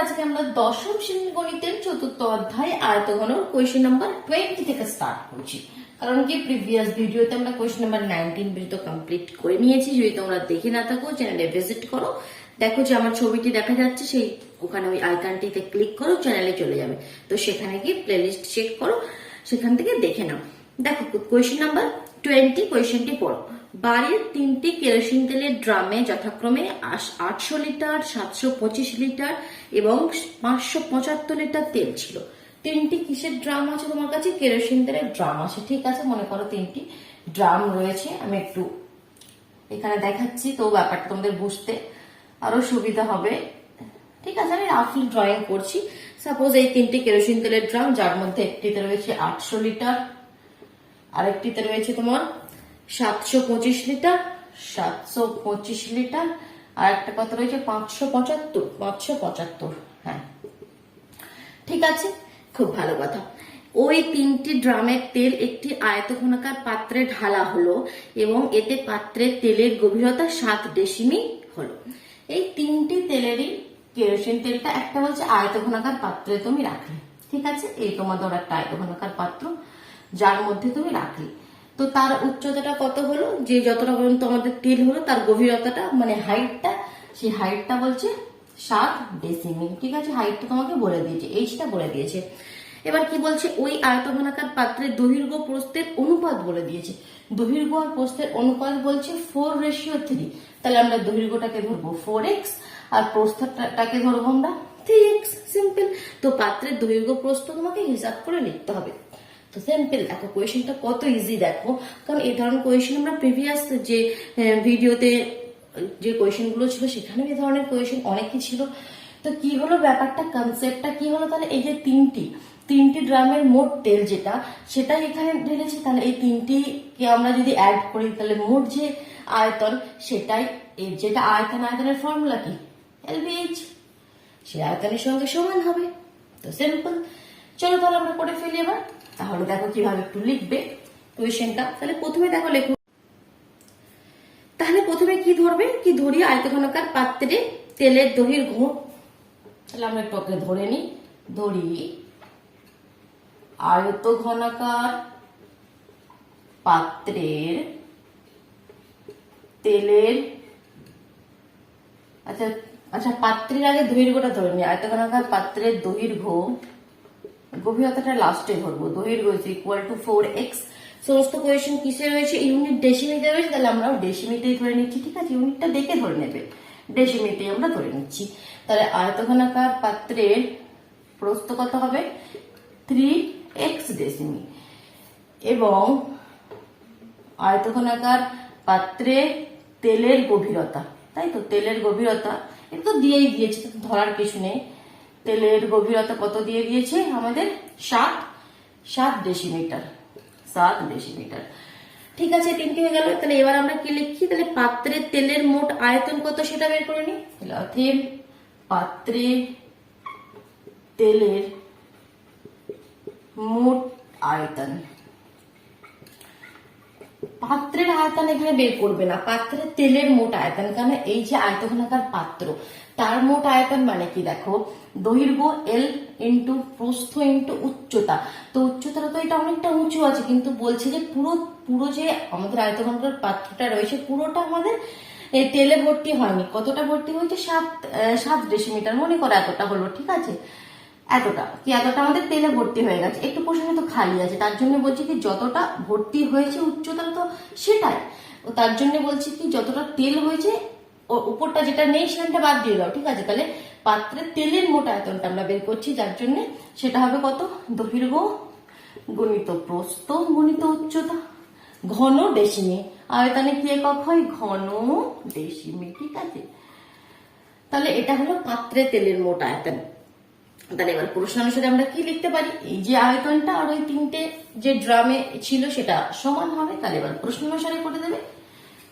আজকে আমরা দশম শ্রেণীর গণিতের চতুর্থ অধ্যায় আয়তঘনর কোয়েশ্চেন নাম্বার 20 থেকে স্টার্ট করছি। কারণ কি প্রিভিয়াস ভিডিওতে আমরা কোয়েশ্চেন নাম্বার 19 পর্যন্ত কমপ্লিট করে নিয়েছি। যদি তোমরা দেখে না থাকো চ্যানেলে ভিজিট করো, দেখো যে আমার ছবিটি দেখা যাচ্ছে, সেই ওখানে ওই আইকনটিতে ক্লিক করো, চ্যানেলে চলে যাবে। তো সেখানে গিয়ে প্লেলিস্ট চেক করো, সেখান থেকে দেখে নাও। দেখো কোয়েশ্চেন নাম্বার 20, কোয়েশ্চেনটি পড়ো। বাড়ির 3টি কেরোসিন তেলের ড্রামে যথাক্রমে 800 লিটার, 725 লিটার এবং 575 লিটার তেল ছিল। 3টি কিসের ড্রাম আছে তোমার কাছে? কেরোসিন তেলের ড্রাম আছে। ঠিক আছে, মনে করো 3টি ড্রাম রয়েছে। আমি একটু এখানে দেখাচ্ছি, তো ব্যাপারটা তোমাদের বুঝতে আরো সুবিধা হবে। ঠিক আছে, আমি রাফলি ড্রয়িং করছি। সাপোজ এই 3টি কেরোসিন তেলের ড্রাম, যার মধ্যে একটিতে রয়েছে 800 লিটার, আরেকটিতে রয়েছে তোমার 725 লিটার, 725 লিটার, আর একটা কত রয়েছে 575। হ্যাঁ, ঠিক আছে, খুব ভালো কথা। ওই 3টি ড্রামের তেল একটি আয়তঘনাকার পাত্রে ঢালা হলো এবং এতে পাত্রের তেলের গভীরতা 7 ডেসিমি হলো। এই 3টি তেলেরই কেরোসিন তেলটা একটা বলছে আয়তঘনাকার পাত্রে তুমি রাখলে। ঠিক আছে, এই তোমাদের একটা আয়তঘনাকার পাত্র যার মধ্যে তুমি রাখলে। তো তার উচ্চতাটা কত হলো? যে যতটা পর্যন্ত আমাদের তেল হলো তার গভীরতাটা মানে হাইটটা, সেই হাইটটা বলছে 7 ডেসিমি। ঠিক আছে, হাইটটা তোমাকে বলে দিয়েছে, এইচটা বলে দিয়েছে। এবার কি বলছে? ওই আয়তঘনাকার পাত্রের দৈর্ঘ্য প্রস্থের অনুপাত বলে দিয়েছে। দৈর্ঘ্য আর প্রস্থের অনুপাত বলছে 4:3। তাহলে আমরা দৈর্ঘ্যটাকে ধরবো 4x আর প্রস্থটাকে ধরবো আমরা 3x। সিম্পল। তো পাত্রের দৈর্ঘ্য প্রস্থ তোমাকে হিসাব করে লিখতে হবে। তো সিম্পল। দেখো কোয়েশ্চেনটা কত ইজি, দেখো। কারণ এই ধরনের কোয়েশ্চেন আমরা প্রিভিয়াস যে ভিডিওতে যে কোয়েশ্চেন গুলো ছিল সেখানে এই ধরনের কোয়েশ্চেন অনেকই ছিল। তো কি হলো ব্যাপারটা, কনসেপ্টটা কি হলো? তাহলে এই যে তিনটি ড্রামের মোট তেল যেটা, সেটাই এখানে ঢেলেছি। তাহলে এই 3টিকে আমরা যদি অ্যাড করি তাহলে মোট যে আয়তন সেটাই, যেটা আয়তনের ফর্মুলা কি? LBH। সে আয়তনের সঙ্গে সমান হবে। তো সিম্পল। চলো তাহলে আমরা করে ফেলি এবার। তাহলে দেখো কিভাবে একটু লিখবে কোয়েশ্চেনটা। তাহলে প্রথমে দেখো লেখো। তাহলে প্রথমে কি ধরবে? কি ধরি? আয়তঘনকার পাত্রে তেলের দৈর্ঘ্য। তাহলে আমরা একটু ওকে ধরে নিই। ধরি আয়তঘনকার পাত্রের তেলের, আচ্ছা আচ্ছা, পাত্রের আগে দৈর্ঘ্যটা ধরে নিই। আয়তঘনকার পাত্রের দৈর্ঘ্য, গভীরতাটা লাস্টে ধরবো। দৈর্ঘ্য ইজ ইকুয়াল টু 4x। সমস্ত কোয়েশ্চেন কিসে রয়েছে? ইউনিট ডেসিমিতে রয়েছে, তাহলে আমরা ডেসিমিতেই ধরে নিচ্ছি। ঠিক আছে, ইউনিটটা দেখে ধরে নেবে, ডেসিমিতেই আমরা ধরে নিচ্ছি। তাহলে আয়তঘনাকার পাত্রের প্রস্থ কত হবে? 3x ডেসিমি। এবং আয়তঘনাকার পাত্রে তেলের গভীরতা, তাই তো, তেলের গভীরতা একটু দিয়েই দিয়েছে, ধরার কিছু নেই। তেলের গভীরতা কত দিয়ে দিয়েছে আমাদের? 7 ডেসিমিটার। 7 ডেসিমিটার। ঠিক আছে, 3টি হয়ে গেল। তাহলে এবার আমরা কি লিখি? তাহলে পাত্রের তেলের মোট আয়তন কত সেটা বের করে নিই। তাহলে অতএব পাত্রে তেলের মোট আয়তন, পাত্রের আয়তন এখানে বের করবে না, পাত্রের তেলের মোট আয়তন। কারণ এই যে আয়তঘনাকার পাত্র, তার মোট আয়তন মানে কি? দেখো, দৈর্ঘ্য L ইন্টু প্রস্থ ইন্টু উচ্চতা। তো উচ্চতাটা তো এটা অনেকটা উঁচু আছে, কিন্তু বলছে যে পুরো যে আমাদের আয়তঘনকার পাত্রটা রয়েছে পুরোটা আমাদের তেলে ভর্তি হয়নি। কতটা ভর্তি হয়েছে? 7 ডেসিমিটার। মনে করো এতটা হলো। ঠিক আছে, এতটা আমাদের তেলে ভর্তি হয়ে গেছে। একটু পোর্শনে তো খালি আছে, তার জন্য বলছি কি যতটা ভর্তি হয়েছে উচ্চতা তো সেটাই, তার জন্য বলছি কি যতটা তেল হয়েছে উপরটা যেটা নেই সেখানটা বাদ দিয়ে দাও। ঠিক আছে, তাহলে পাত্রের তেলের মোট আয়তনটা আমরা বের করছি, যার জন্য সেটা হবে কত? দৈর্ঘ্য গুণিত প্রস্থ গুণিত উচ্চতা, ঘন ডেসিমি। আয়তনে কি একক হয়? ঘন ডেসিমি। ঠিক আছে, তাহলে এটা হলো পাত্রের তেলের মোট আয়তন। তাহলে এবার প্রশ্ন অনুসারে আমরা কি লিখতে পারি? এই যে আয়তনটা আর ওই 3টে যে ড্রামে ছিল সেটা সমান হবে। তাহলে এবার প্রশ্ন অনুসারে করে দেবে,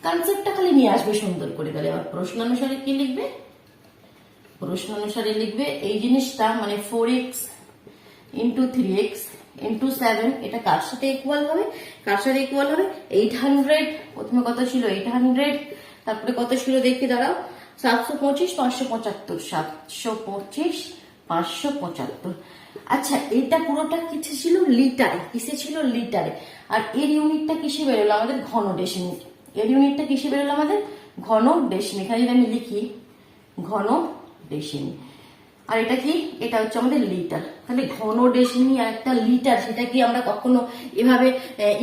কনসেপ্টটা খালি নিয়ে আসবে সুন্দর করে। তাহলে এবার প্রশ্ন অনুসারে কি লিখবে? প্রশ্ন অনুসারে লিখবে এই জিনিসটা মানে 4x ইন্টু 3x ইন্টু 7, এটা কার সাথে ইকুয়াল হবে? কার সাথে ইকুয়াল হবে? 800। প্রথমে কত ছিল? 800। তারপরে কত ছিল দেখি, দাঁড়াও, 725 575, 725 575। আচ্ছা, এটা পুরোটা কিছু ছিল লিটারে, কিসে ছিল লিটারে, আর এর ইউনিটটা কিসে বেরোলো আমাদের ঘন ডেসিমিল। এর ইউনিটটা কিসে বেরোলো আমাদের ঘন ডেসিমিল। এখানে যদি আমি লিখি ঘন ডেসিমিল, আর এটা কি, এটা হচ্ছে আমাদের লিটার। তাহলে ঘন ডেসিমিল আর একটা লিটার, সেটা কি আমরা কখনো এভাবে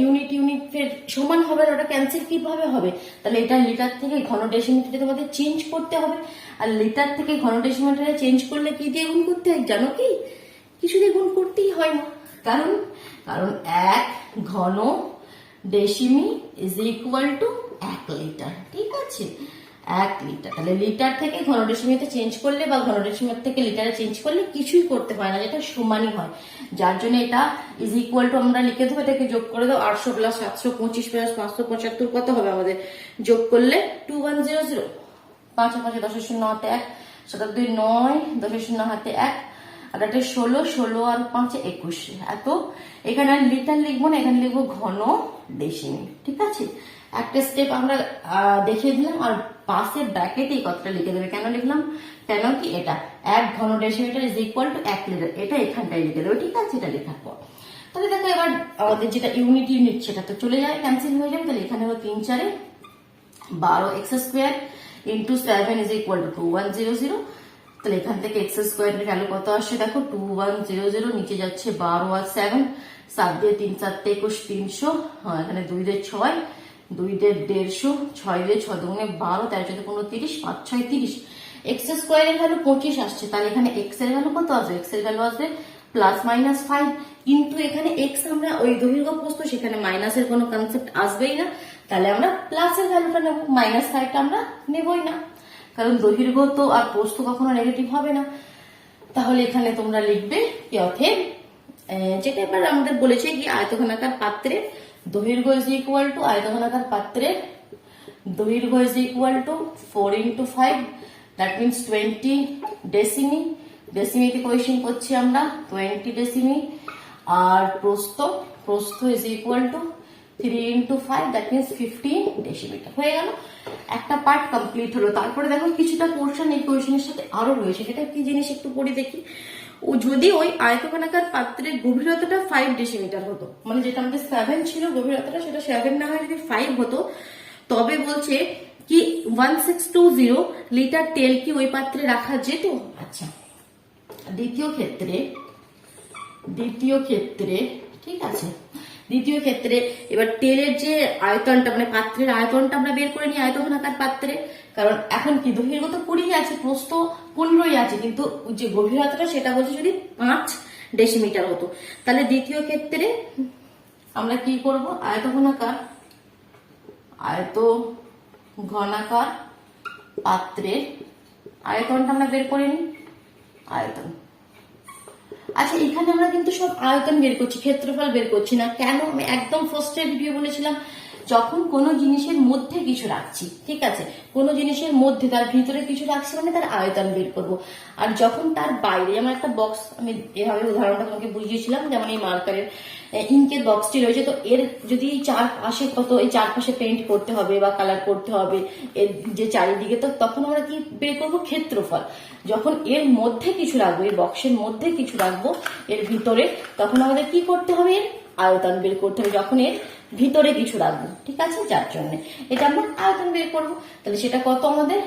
ইউনিটের সমান হবে, ওটা ক্যান্সেল কিভাবে হবে? তাহলে এটা লিটার থেকে ঘন ডেসিমিটারে তোমাদের চেঞ্জ করতে হবে। আর লিটার থেকে ঘন ডেসিমিটারে চেঞ্জ করলে কি দিয়ে গুণ করতে হয় জানো কি? কিছু দিয়ে গুণ করতেই হয় না, কারণ কারণ 1 ঘন ডেসিমি ইজ ইকুয়াল টু 1 লিটার। ঠিক আছে, 1 লিটার। তাহলে লিটার থেকে ঘন ডেসিমিতে চেঞ্জ করলে বা ঘন ডেসিমিটার থেকে লিটারে চেঞ্জ করলে কিছুই করতে হয় না, যেটা সমানই হয়। যার জন্য এটা ইজ ইকুয়াল টু আমরা লিখে দেবো, এটাকে যোগ করে দাও। 800 প্লাস 725 প্লাস 575 কত হবে আমাদের যোগ করলে 2100। 5 5 10 0 হাতে 1, 7 2 9, 10 0 হাতে 1, আর এটা 16, 16 আর 5 21। এত এখানে আর লিটার লিখবো না, এখানে লিখবো ঘন ডেসিমিল। ঠিক আছে, একটা স্টেপ আমরা দেখিয়ে দিলাম, আর পাশের ব্র্যাকেটে এই কথাটা লিখে দেবে। কেন লিখলাম, কেন কি এটা 1 ঘন decimetre is equal to 1 litre, এটা এখানটায় লিখে দেবে। ঠিক আছে, এটা লেখার পর তাহলে দেখো এবার আমাদের যেটা ইউনিট সেটা তো চলে যায়, ক্যান্সেল হয়ে যাবে। তাহলে এখানে হলো 3 4 12 x square into 7 is equal two 2100। তাহলে এখান থেকে এক্স স্কোয়ারের ভ্যালু কত আসছে দেখো 2100, নিচে যাচ্ছে 12 আর 7, 7 দিয়ে 3 4 21 300, এখানে 2 দিয়ে 6, 2 দিয়ে 150, 6 দিয়ে 6 দুগুণে 12, 13 14 15 30, 5 6 30। এক্স স্কোয়ারের ভ্যালু 25 আসছে, তাহলে এখানে এক্স এর ভ্যালু কত আসবে? এক্স এর ভ্যালু আসবে প্লাস মাইনাস 5। কিন্তু এখানে এক্স আমরা ওই দৈর্ঘ্য প্রস্থ, সেখানে মাইনাসের কোনো কনসেপ্ট আসবেই না, তাহলে আমরা প্লাসের ভ্যালুটা নেব, মাইনাস 5টা আমরা নেবই না, কারণ দৈর্ঘ্য তো আর প্রস্থ কখনো নেগেটিভ হবে না। তাহলে এখানে তোমরা লিখবে কি অতএব, যেটা এবার আমাদের বলেছে কি আয়তঘনাকার পাত্রে দৈর্ঘ্য ইজ ইকুয়াল টু, আয়তঘনাকার পাত্রে দৈর্ঘ্য is equal to 4 into 5, that means 20 ডেসিমি। ডেসিমিতে কোয়েশ্চেন করছি আমরা 20 ডেসিমি। আর প্রস্থ is equal to 3 into 5, that means 15 decimetre. হয়ে গেল, একটা পার্ট কমপ্লিট হলো। তারপরে দেখো কিছুটা পোর্শন এই কোয়েশ্চেনের সাথে আরো রয়েছে, সেটা কি জিনিস একটু পড়ে দেখি। ও যদি ওই আয়তঘনাকার পাত্রের গভীরতাটা 5 ডেসিমিটার হতো, মানে যেটা আমাদের 7 ছিল গভীরতাটা, সেটা 7 না হয় যদি 5 হতো, তবে বলছে কি 1620 লিটার তেল কি ওই পাত্রে রাখা যেত। আচ্ছা, দ্বিতীয় ক্ষেত্রে ঠিক আছে, দ্বিতীয় ক্ষেত্রে এবার তেলের যে আয়তনটা, মানে পাত্রের আয়তনটা আমরা বের করে নিই আয়তঘনাকার পাত্রে। কারণ এখন কি দৈর্ঘ্য তো 20 আছে, প্রস্থ 15 আছে, কিন্তু যে গভীরতাটা সেটা বলছে যদি 5 ডেসিমিটার হতো। তাহলে দ্বিতীয় ক্ষেত্রে আমরা কি করব, আয়তঘনাকার পাত্রের আয়তনটা আমরা বের করে নিই, আয়তন। আচ্ছা, এখানে আমরা কিন্তু সব আয়তন বের করছি, ক্ষেত্রফল বের করছি না। কেন? আমি একদম ফার্স্টের ভিডিও বলেছিলাম, যখন কোনো জিনিসের মধ্যে কিছু রাখছি, ঠিক আছে, কোনো জিনিসের মধ্যে তার ভিতরে কিছু রাখছি মানে তার আয়তন বের করব। আর যখন তার বাইরে, যেমন একটা বক্স, আমি এভাবে উদাহরণটা তোমাকে বুঝিয়েছিলাম, যেমন এই মার্কারের ইঙ্কের বক্সটি রয়েছে, তো এর যদি চারপাশে এই চারপাশে পেইন্ট করতে হবে বা কালার করতে হবে এর যে চারিদিকে, তো তখন আমরা কি বের করবো, ক্ষেত্রফল। যখন এর মধ্যে কিছু রাখবো, এই বক্সের মধ্যে কিছু রাখবো এর ভিতরে, তখন আমাদের কি করতে হবে, এর আয়তন বের করতে হবে, যখন এর ভিতরে কিছু রাখবো। ঠিক আছে, যার জন্য এটা আমরা আয়তন বের করবো। তাহলে সেটা কত আমাদের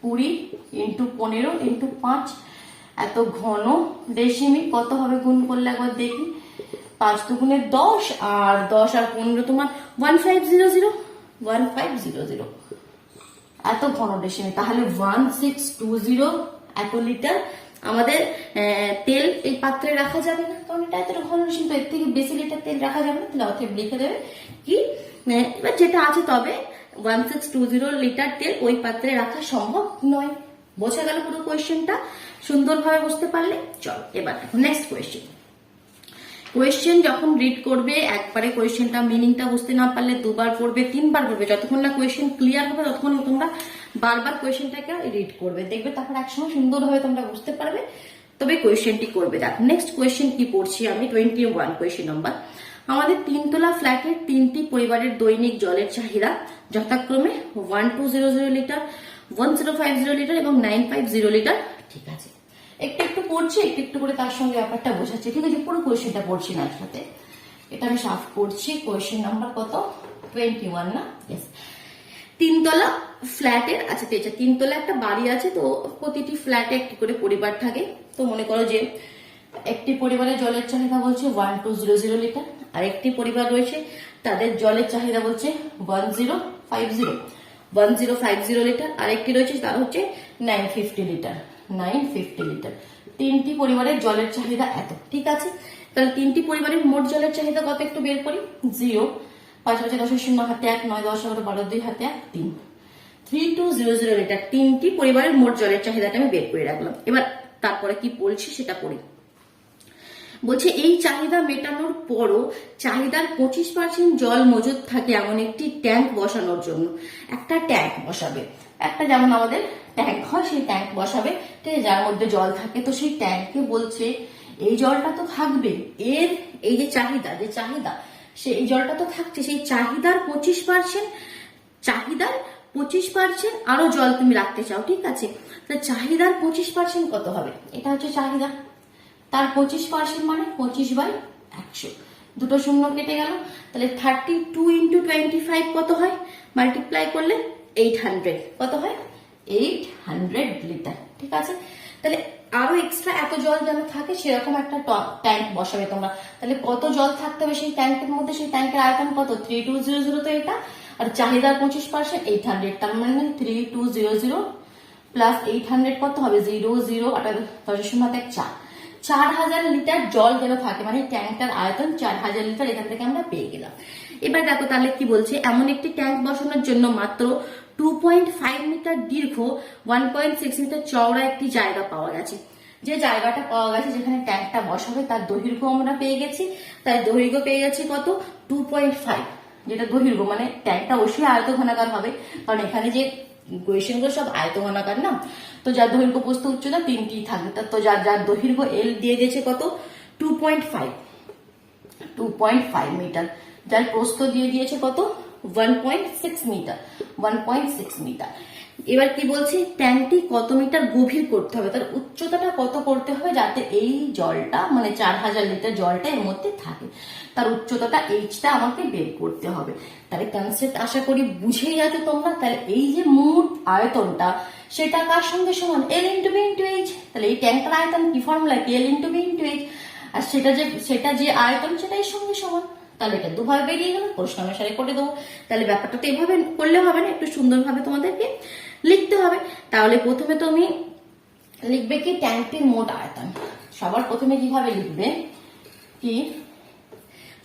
20 into 15 into 5, এত ঘন ডেসিমি কত হবে গুণ করলে একবার দেখি, 5 দুগুণে 10, আর 10 আর 15 তোমার 1500 এত ঘন ডেসিমি। তাহলে 1620 এত লিটার আমাদের তেল এই পাত্রে রাখা যাবে না, কারণ এটা এত ঘন ডেসিমি, তো এর থেকে বেশি লিটার তেল রাখা যাবে না। তাহলে অতএব লিখে দেবে কি, এবার যেটা আছে, তবে 1620 লিটার তেল ওই পাত্রে রাখা সম্ভব নয়। বোঝা গেল পুরো কোয়েশ্চেনটা? সুন্দরভাবে বুঝতে পারলে? চল এবার দেখো নেক্সট কোয়েশ্চেন যখন রিড করবে, একবারে কোয়েশ্চেনটা মিনিংটা বুঝতে না পারলে 2 বার পড়বে, 3 বার পড়বে, যতক্ষণ না কোয়েশ্চেন ক্লিয়ার হবে ততক্ষণ তোমরা বারবার কোয়েশ্চেনটাকে রিড করবে, দেখবে তারপর একসময় সুন্দরভাবে তোমরা বুঝতে পারবে, তবে কোয়েশ্চেনটি করবে। দেখো নেক্সট কোয়েশ্চেন কি পড়ছি আমি, 21 কোয়েশ্চেন নাম্বার। আমাদের 3 তলা ফ্ল্যাটের 3টি পরিবারের দৈনিক জলের চাহিদা যথাক্রমে 1200 লিটার, 1050 লিটার এবং 950 লিটার। ঠিক আছে, একটু একটু পড়ছি, একটু একটু করে তার সঙ্গে ব্যাপারটা বোঝাচ্ছি। ঠিক আছে, পুরো কোয়েশ্চেনটা পড়ছি না একসাথে, এটা আমি সাফ করছি। কোয়েশ্চেন নাম্বার কত? 21 না? ইয়েস। তিনতলা ফ্ল্যাটের, আচ্ছা তিনতলা একটা বাড়ি আছে, তো প্রতিটি ফ্ল্যাটে একটি করে পরিবার থাকে। তো মনে করো যে একটি পরিবারের জলের চাহিদা বলছে 1200 লিটার, আর একটি পরিবার রয়েছে তাদের জলের চাহিদা বলছে 1050 লিটার, আর একটি রয়েছে তার হচ্ছে 950 লিটার। 950 লিটার, তিনটি পরিবারের জলের চাহিদা এত। ঠিক আছে, তাহলে তিনটি পরিবারের মোট জলের চাহিদা কত একটু বের করি। 0, 5 5 10 0 হাতে 1, 9 10 11 12 2 হাতে 1, 3, 3200 লিটার। তিনটি পরিবারের মোট জলের চাহিদাটা আমি বের করে রাখলাম। এবার তারপরে কি বলছি সেটা পড়ি। বলছে এই চাহিদা মেটানোর পরও চাহিদার 25% জল মজুদ থাকে এমন একটি ট্যাঙ্ক বসানোর জন্য। একটা ট্যাঙ্ক বসাবে, একটা যেমন আমাদের ট্যাঙ্ক হয় সেই ট্যাঙ্ক বসাবে, ঠিক আছে, যার মধ্যে জল থাকে। তো সেই ট্যাঙ্কে বলছে এই জলটা তো থাকবে, এর এই যে চাহিদা সে এই জলটা তো থাকছে, সেই চাহিদার 25% আরো জল তুমি রাখতে চাও। ঠিক আছে, চাহিদার 25% কত হবে? এটা হচ্ছে চাহিদা, তার 25% মানে 25/100, দুটো শূন্য কেটে গেল। তাহলে 32 × 25 কত হয়? মাল্টিপ্লাই করলে 800, কত হয়? 800 লিটার। ঠিক আছে, তাহলে আরো এক্সট্রা এত জল যেন থাকে সেরকম একটা ট্যাঙ্ক বসাবে তোমরা। তাহলে কত জল থাকতে হবে সেই ট্যাঙ্কের মধ্যে? সেই ট্যাঙ্কের আয়তন কত? 3200, তো এটা, আর চাহিদার 25% 800, তার মানে 3200 প্লাস 800 কত হবে? 00 4000 লিটার জল যেন থাকে, মানে ট্যাঙ্কটার আয়তন 4000 লিটার। এখান থেকে আমরা পেয়ে গেলাম। এবার দেখো তাহলে কি বলছে, এমন একটি ট্যাঙ্ক বসানোর জন্য মাত্র 2.5 মিটার দীর্ঘ 1.6 মিটার চওড়া একটি জায়গা পাওয়া গেছে। যে জায়গাটা পাওয়া গেছে যেখানে ট্যাঙ্কটা বসাবে তার দৈর্ঘ্য আমরা পেয়ে গেছি। তাই দৈর্ঘ্য পেয়ে গেছি কত? 2.5, যেটা দৈর্ঘ্য, মানে ট্যাঙ্কটা অবশ্যই আয়তঘনাকার হবে, কারণ এখানে যে কোয়েশ্চেন গুলো সব আয়তঘনাকার না। তো যার দৈর্ঘ্য প্রস্থ উচ্চতা তিনটি থাকবে, তো যার দৈর্ঘ্য এল দিয়ে দিয়েছে কত? 2.5 মিটার, যার প্রস্থ দিয়ে দিয়েছে কত? 1.6 মিটার। 1.6 মিটার। এবার কি বলছি, ট্যাঙ্কটি কত মিটার গভীর করতে হবে, তার উচ্চতাটা কত করতে হবে যাতে এই জলটা, মানে 4000 লিটার জলটা এর মধ্যে থাকে, তার উচ্চতাটা এইচটা আমাকে বের করতে হবে। তাহলে কনসেপ্ট আশা করি বুঝেই গেছো তোমরা। তাহলে এই যে মোট আয়তনটা সেটা কার সঙ্গে সমান? L × B × H। তাহলে এই ট্যাঙ্কের আয়তন কি ফর্মুলা? L × B × H, আর সেটা যে আয়তন সেটা এর সঙ্গে সমান। তাহলে এটা দুভাবে বেরিয়ে গেল, প্রশ্ন অনুসারে করে দেবো। তাহলে ব্যাপারটা তো এভাবে করলে হবে না, একটু সুন্দরভাবে তোমাদেরকে লিখতে হবে। তাহলে প্রথমে তুমি লিখবে কি ট্যাঙ্কটির মোট আয়তন। সবার প্রথমে কিভাবে লিখবে কি?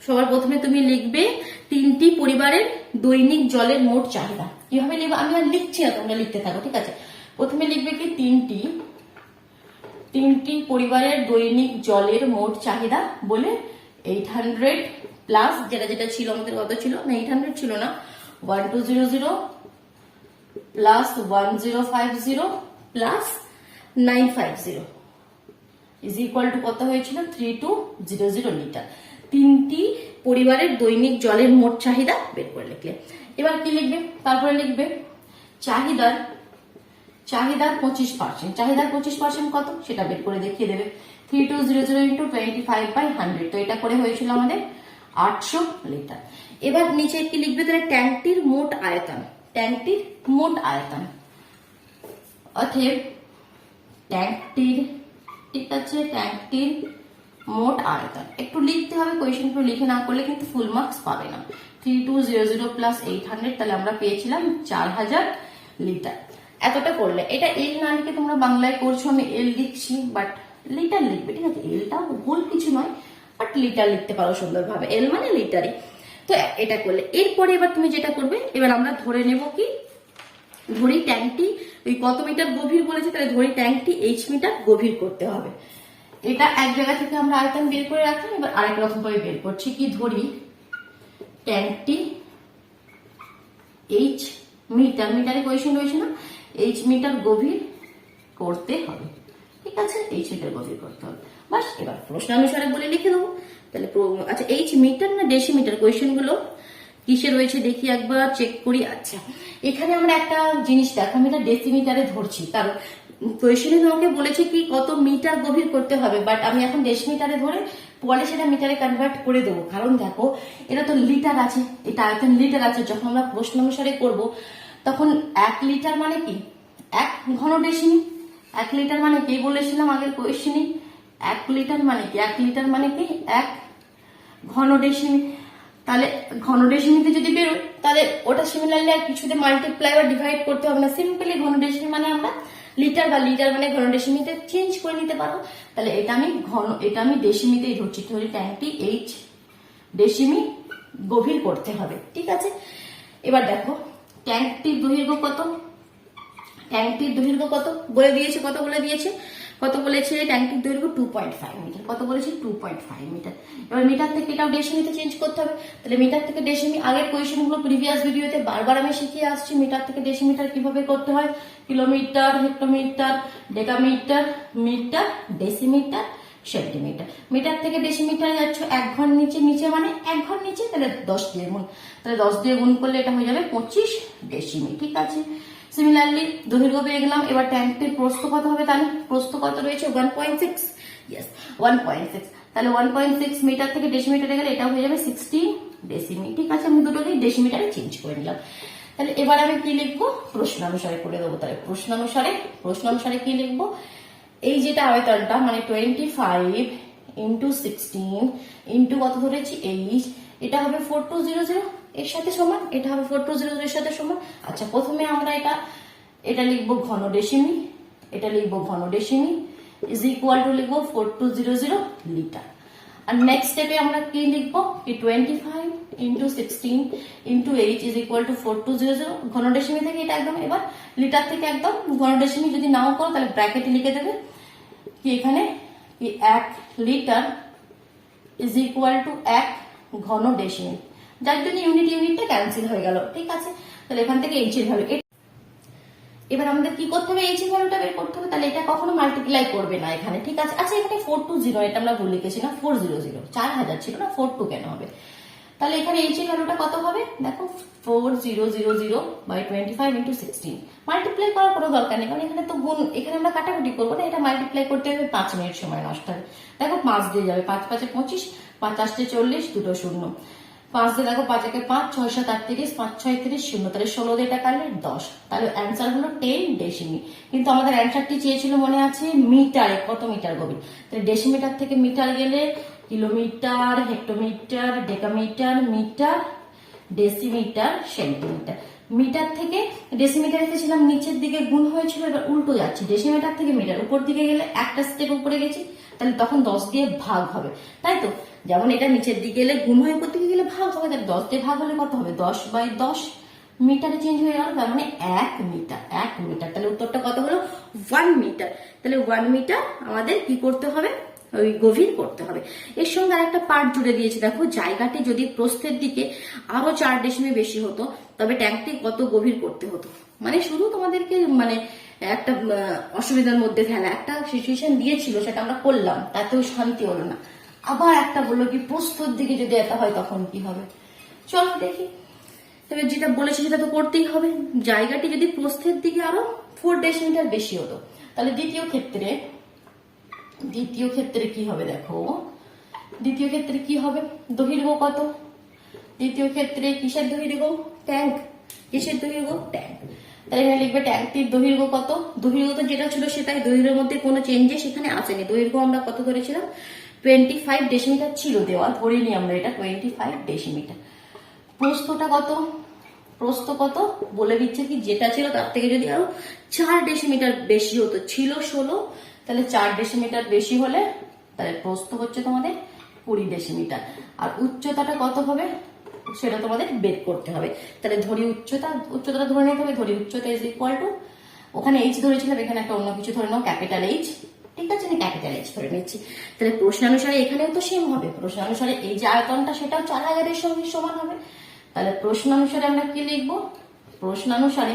সবার প্রথমে তুমি লিখবে তিনটি পরিবারের দৈনিক জলের মোট চাহিদা। কিভাবে লিখবে আমি আর লিখছি না, তোমরা লিখতে থাকো। ঠিক আছে, প্রথমে লিখবে কি তিনটি পরিবারের দৈনিক জলের মোট চাহিদা বলে 800 প্লাস যেটা ছিল আমাদের, কত ছিল না? 800 ছিল না, 1200 plus 1050 plus 950 is equal two কত হয়েছিল? 3200 লিটার। তিনটি পরিবারের দৈনিক জলের মোট চাহিদা বের করে লিখলে। এবার কি লিখবে? তারপরে লিখবে চাহিদার 25%। চাহিদার 25% কত সেটা বের করে দেখিয়ে দেবে। 3200 × 25/100, তো এটা করে হয়েছিল আমাদের 800 লিটার। এবার নিচে কি লিখবে? তাহলে ট্যাঙ্কটির মোট আয়তন। ট্যাঙ্কটির মোট আয়তন অতএব ট্যাঙ্কটির, ঠিক আছে, ট্যাঙ্কটির মোট আয়তন একটু লিখতে হবে। কোয়েশ্চেন পুরো লিখে না করলে কিন্তু ফুল মার্কস পাবে না। 3200 প্লাস 800, তাহলে আমরা পেয়েছিলাম 4000 লিটার। এতটা করলে এটা এল না লিখে তোমরা বাংলায় করছো, আমি এল লিখছি, বাট লিটার লিখবে। ঠিক আছে, এলটাও ভুল কিছু নয়, বাট লিটার লিখতে পারো সুন্দরভাবে, এল মানে লিটারে। তো এটা করলে এরপরে এবার তুমি যেটা করবে, এবার আমরা ধরে নেব কি, ধরি ট্যাঙ্কটি ওই কত মিটার গভীর বলেছে, তাহলে ধরি ট্যাঙ্কটি এইচ মিটার গভীর করতে হবে। এটা এক জায়গা থেকে আমরা আয়তন বের করে রাখলাম। এবার আরেক রকম ভাবে বের করছি কি, ধরি ট্যাঙ্কটি এইচ মিটার, মিটারে কোয়েশ্চেন রয়েছে না, এইচ মিটার গভীর করতে হবে। ঠিক আছে, এইচ মিটার গভীর করতে হবে, বাস। এবার প্রশ্ন অনুসারে বলে লিখে দেবো। তাহলে আচ্ছা এইচ মিটার না ডেসিমিটার কোয়েশ্চেন গুলো? কিসে রয়েছে দেখি একবার চেক করি। আচ্ছা, এখানে আমরা একটা জিনিস দেখো, আমি এটা ডেসিমিটারে ধরছি, কারণ কোয়েশনে তোমাকে বলেছে কি কত মিটার গভীর করতে হবে, বাট আমি এখন ডেসিমিটারে ধরে পরে সেটা মিটারে কনভার্ট করে দেবো। কারণ দেখো এটা তো লিটার আছে, এটা আয়তন লিটার আছে, যখন আমরা প্রশ্ন অনুসারে করব তখন 1 লিটার মানে কি 1 ঘন ডেসিমি। 1 লিটার মানে কি বলেছিলাম আগের কোয়েশনে, 1 লিটার মানে কি 1 লিটার মানে কি 1 ঘন ডেসিমি। তাহলে ঘন ডেসিমিতে যদি বেরোয় তাহলে ওটা সিমিলারলি আর কিছুতে মাল্টিপ্লাই বা ডিভাইড করতে হবে না, সিম্পলি ঘন ডেসিমি মানে আমরা লিটার বা লিটার মানে ঘন ডেসিমিতে চেঞ্জ করে নিতে পারো। তাহলে এটা আমি ডেসিমিতেই ধরছি, ধরি ট্যাঙ্কটি H ডেসিমি গভীর করতে হবে, ঠিক আছে। এবার দেখো ট্যাঙ্কটির দৈর্ঘ্য কত, ট্যাঙ্কটির দৈর্ঘ্য কত বলে দিয়েছে, কত বলেছে ট্যাঙ্কটির দৈর্ঘ্য 2.5 মিটার, কত বলেছে 2.5 মিটার। এবার মিটার থেকে এটাও ডেসিমিতে চেঞ্জ করতে হবে, তাহলে মিটার থেকে ডেসিমি আগের কোয়েশনগুলো প্রিভিয়াস ভিডিওতে বারবার আমি শিখিয়ে আসছি মিটার থেকে ডেসিমিটার কিভাবে করতে হয়, kilometre, hectometre, decametre, metre, decimetre, centimetre. Metre থেকে ডেসিমিটার যাচ্ছ 1 ঘর নিচে মানে 1 ঘর নিচে, তাহলে 10 দিয়ে গুণ, তাহলে 10 দিয়ে গুণ করলে এটা হয়ে যাবে 25 ডেসিমি, ঠিক আছে। সিমিলারলি দৈর্ঘ্য পেয়ে গেলাম। এবার ট্যাঙ্কটির প্রস্থ কত হবে, তাহলে প্রস্থ কত রয়েছে 1.6, ইয়েস 1.6, তাহলে 1.6 মিটার থেকে ডেসিমিটারে গেলে এটা হয়ে যাবে 16 ডেসিমি, ঠিক আছে। আমি দুটোকেই ডেসিমিটারে চেঞ্জ করে নিলাম। তাহলে এবার আমি কি লিখবো, প্রশ্নানুসারে করে দেবো। তাহলে প্রশ্নানুসারে কি লিখবো, এই যেটা আয়তনটা মানে 25 ইন্টু 16 ইন্টু কত ধরেছি 8, এটা হবে 4200 এর সাথে সমান, এটা হবে 4200 এর সাথে সমান। আচ্ছা, প্রথমে আমরা এটা লিখবো ঘন ডেসিমি, এটা লিখবো ঘন ডেসিমি ইজ ইকুয়াল টু লিখবো 4200 লিটার। আর নেক্সট স্টেপে আমরা কি লিখবো, কি 25 into 16 into 8 is equal two 4200 ঘন ডেসিমি থেকে এটা একদম, এবার লিটার থেকে একদম ঘন ডেসিমি যদি নাও করো তাহলে ব্র্যাকেটে লিখে দেবে কি এখানে কি 1 লিটার ইজ ইকুয়াল টু 1 ঘন ডেসিমি, যার জন্য ইউনিটটা ক্যান্সেল হয়ে গেল, ঠিক আছে। তাহলে এখান থেকে এইচ এর ভ্যালু, এবার আমাদের কি করতে হবে, এইচ এর ভ্যালুটা বের করতে হবে। তাহলে এটা কখনো মাল্টিপ্লাই করবে না এখানে, ঠিক আছে। আচ্ছা, এখানে 420, এটা আমরা ভুল লিখেছি না, 400, 4000 ছিল না, 42 কেন হবে। তাহলে এখানে এইচ এর ভ্যালুটা কত হবে দেখো, 4000 বাই 25 ইন্টু 16। মাল্টিপ্লাই করার কোনো দরকার নেই, কারণ এখানে তো গুণ, এখানে আমরা কাটাকুটি করবো না, এটা মাল্টিপ্লাই করতে হবে 5 মিনিট সময় নষ্ট হবে। দেখো 5 দিয়ে যাবে, 5 5 25, 5 8 40, দুটো শূন্য, 5 দিয়ে দেখো 5 1 5, 6 7 38, 5 6 30, শূন্য, তাহলে 16 দিয়ে এটা কাটলে 10, তাহলে অ্যান্সার হলো 10 ডেসিমি। কিন্তু আমাদের অ্যান্সারটি চেয়েছিল মনে আছে মিটারে, কত মিটার গভীর, তাহলে ডেসিমিটার থেকে মিটার গেলে kilometre, hectometre, decametre, metre, decimetre, centimetre. Metre থেকে ডেসিমিটার এসেছিলাম নিচের দিকে গুণ হয়েছিল, এবার উল্টো যাচ্ছি, ডেসিমিটার থেকে মিটার উপর দিকে গেলে একটা স্টেপ উপরে গেছি, তাহলে তখন 10 দিয়ে ভাগ হবে, তাই তো। যেমন এটা নিচের দিকে গেলে গুণ হয়ে উপর দিকে গেলে ভাগ হবে, তাহলে 10 দিয়ে ভাগ হলে কত হবে, 10 বাই 10 মিটারে চেঞ্জ হয়ে গেল, তার মানে 1 মিটার, 1 মিটার। তাহলে উত্তরটা কত হলো 1 মিটার। তাহলে 1 মিটার আমাদের কি করতে হবে, ওই গভীর করতে হবে। এর সঙ্গে আরেকটা পার্ট জুড়ে দিয়েছে, দেখো জায়গাটি যদি প্রস্থের দিকে আরো 4 ডেসিমি বেশি হতো তবে ট্যাঙ্কটি কত গভীর করতে হতো। মানে শুধু তোমাদেরকে মানে একটা অসুবিধার মধ্যে ফেলা, একটা সিচুয়েশন দিয়েছিল, সেটা আমরা করলাম, তাতেও শান্তি হলো না। আবার একটা বললো কি প্রস্থের দিকে যদি এটা হয় তখন কি হবে, চলো দেখি। তবে যেটা বলেছে সেটা তো করতেই হবে, জায়গাটি যদি প্রস্থের দিকে আরো 4 ডেসিমিটার বেশি হতো, তাহলে দ্বিতীয় ক্ষেত্রে কি হবে দেখো, দ্বিতীয় ক্ষেত্রে কি হবে, দৈর্ঘ্য কত, দ্বিতীয় ক্ষেত্রে কিসের দৈর্ঘ্য, ট্যাঙ্ক, কিসের দৈর্ঘ্য, ট্যাঙ্ক। তাহলে এখানে লিখবে ট্যাঙ্কটির দৈর্ঘ্য কত, দৈর্ঘ্য তো যেটা ছিল সেটাই, দৈর্ঘ্যের মধ্যে কোনো চেঞ্জেস এখানে আসেনি। দৈর্ঘ্য আমরা কত ধরেছিলাম 25 ডেসিমিটার ছিল দেওয়া, ধরিনি আমরা এটা 25 ডেসিমিটার। প্রস্থটা কত, প্রস্থ কত বলে দিচ্ছে কি যেটা ছিল তার থেকে যদি আরো 4 ডেসিমিটার বেশি হতো, ছিল 16, তাহলে 4 ডেসিমিটার বেশি হলে তাহলে প্রস্থ হচ্ছে তোমাদের 20 ডেসিমিটার। আর উচ্চতাটা কত হবে সেটা তোমাদের বের করতে হবে। তাহলে ধরি উচ্চতাটা ধরে নিতে হবে, ধরি উচ্চতা ইজ ইকুয়াল টু, ওখানে এইচ ধরেছিলাম, এখানে একটা অন্য কিছু ধরে নাও, ক্যাপিটাল এইচ, ঠিক আছে, আমি ক্যাপিটাল এইচ ধরে নিচ্ছি। তাহলে প্রশ্নানুসারে এখানেও তো সেম হবে, প্রশ্নানুসারে এই যে আয়তনটা সেটাও 4000 এর সঙ্গে সমান হবে। তাহলে প্রশ্নানুসারে আমরা কি লিখবো, প্রশ্নানুসারে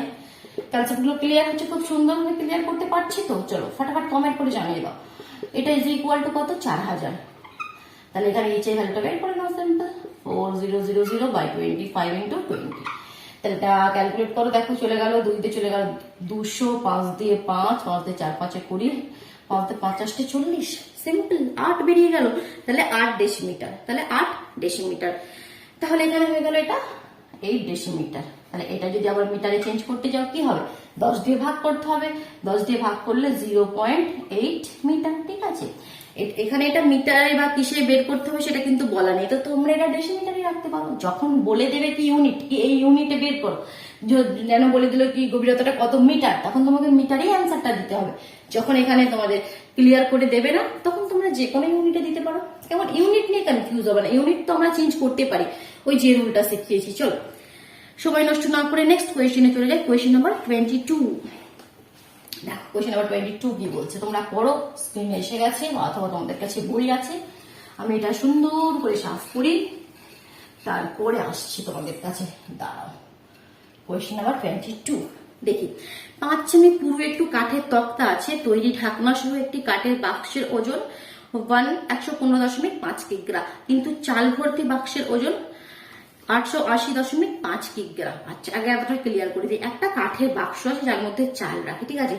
কনসেপ্টগুলো ক্লিয়ার হচ্ছে, খুব সুন্দরভাবে ক্লিয়ার করতে পারছি তো, চলো ফটাফট কমেন্ট করে জানিয়ে দাও। এটা ইজ ইকুয়াল টু কত 4000, তাহলে এখানে এইচ এর ভ্যালুটা বের করে নাও, সিম্পল 4000/25 × 20। তাহলে এটা ক্যালকুলেট করো, দেখো চলে গেল 2 দিয়ে চলে গেল 200, 5 দিয়ে 5, 5 দিয়ে 4 5 20, 5 দিয়ে 5 8 40, সিম্পল 8 বেরিয়ে গেল। তাহলে 8 ডেসিমিটার, তাহলে 8 ডেসিমিটার। তাহলে এখানে হয়ে গেল এটা 8 ডেসিমিটার। তাহলে এটা যদি আবার মিটারে চেঞ্জ করতে যাও কি হবে, 10 দিয়ে ভাগ করতে হবে, 10 দিয়ে ভাগ করলে 0.8 মিটার। ঠিক আছে, এখানে এটা মিটারে বা কিসে বের করতে হবে সেটা কিন্তু বলা নেই, তো তোমরা এটা ডেসিমিটারে রাখতে পারো। যখন বলে দেবে কি ইউনিট, কি এই ইউনিটে বের করো, যেন বলে দিল কি গভীরতাটা কত মিটার, তখন তোমাকে মিটারেই অ্যান্সারটা দিতে হবে। যখন এখানে তোমাদের ক্লিয়ার করে দেবে না, তখন তোমরা যে কোনো ইউনিটে দিতে পারো। কেমন, ইউনিট নিয়ে কনফিউজ হবে না, ইউনিট তো আমরা চেঞ্জ করতে পারি, ওই যে রুলটা শিখিয়েছি। চলো সময় নষ্ট না করে নেক্সট কোয়েশ্চেনে চলে যাই। Question number 22। দেখো কোয়েশ্চেন নাম্বার 22 কি বলছে, তোমরা পড়ো, স্ক্রিনে এসে গেছে অথবা তোমাদের কাছে বই আছে। আমি এটা সুন্দর করে সাফ করি, তারপরে আসছি তোমাদের কাছে, দাঁড়াও। কোয়েশ্চেন নাম্বার 22 দেখি। 5 সেমি পূর্বে একটু কাঠের তক্তা আছে, তৈরি ঢাকনা সহ একটি কাঠের বাক্সের ওজন 115.5 কিগ্রা, কিন্তু চাল ভর্তি বাক্সের ওজন 880.5 কিগ্রা। আচ্ছা, আগে এতটা ক্লিয়ার করে দিই। একটা কাঠের বাক্স আছে যার মধ্যে চাল রাখে, ঠিক আছে।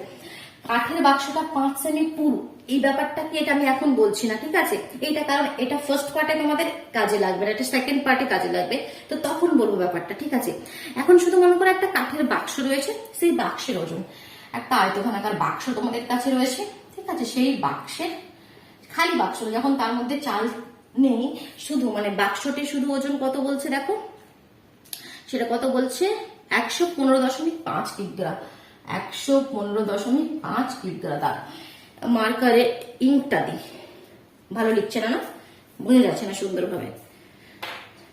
কাঠের বাক্সটা 5 সেমি পুরু, এই ব্যাপারটা কি এটা আমি এখন বলছি না, ঠিক আছে। এইটা কারণ এটা ফার্স্ট পার্টে তোমাদের কাজে লাগবে না, এটা সেকেন্ড পার্টে কাজে লাগবে, তো তখন বলবো ব্যাপারটা, ঠিক আছে। এখন শুধু মনে করো একটা কাঠের বাক্স রয়েছে, সেই বাক্সের ওজন, একটা আয়তঘনাকার বাক্স তোমাদের কাছে রয়েছে, ঠিক আছে। সেই বাক্সের খালি বাক্স, যখন তার মধ্যে চাল নেই, শুধু মানে বাক্সটি শুধু ওজন কত বলছে দেখো, সেটা কত বলছে 115.5 কিগ্রা, 115.5 কিগ্রা। তার মার্কারে ইঙ্কটা দিই, ভালো লিখছে না, না বোঝা যাচ্ছে না সুন্দরভাবে।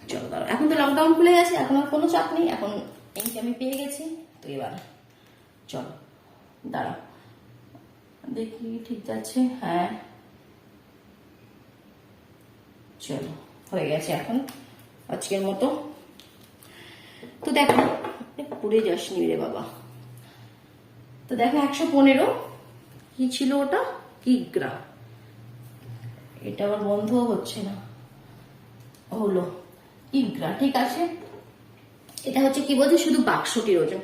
চলো দাঁড়াও, এখন তো লকডাউন খুলে গেছে, এখন আর কোনো চাপ নেই, এখন ইঙ্ক আমি পেয়ে গেছি। তো এবার চলো দাঁড়াও দেখি ঠিক যাচ্ছে, হ্যাঁ চলো হয়ে গেছে এখন আজকের মতো। তো দেখো পুড়ে যাসনি রে বাবা। তো দেখো 115 কি ছিল ওটা, কিগ্রা। এটা আবার বন্ধ হচ্ছে না, হলো কিগ্রা, ঠিক আছে। এটা হচ্ছে কি বলছে, শুধু বাক্সটির ওজন।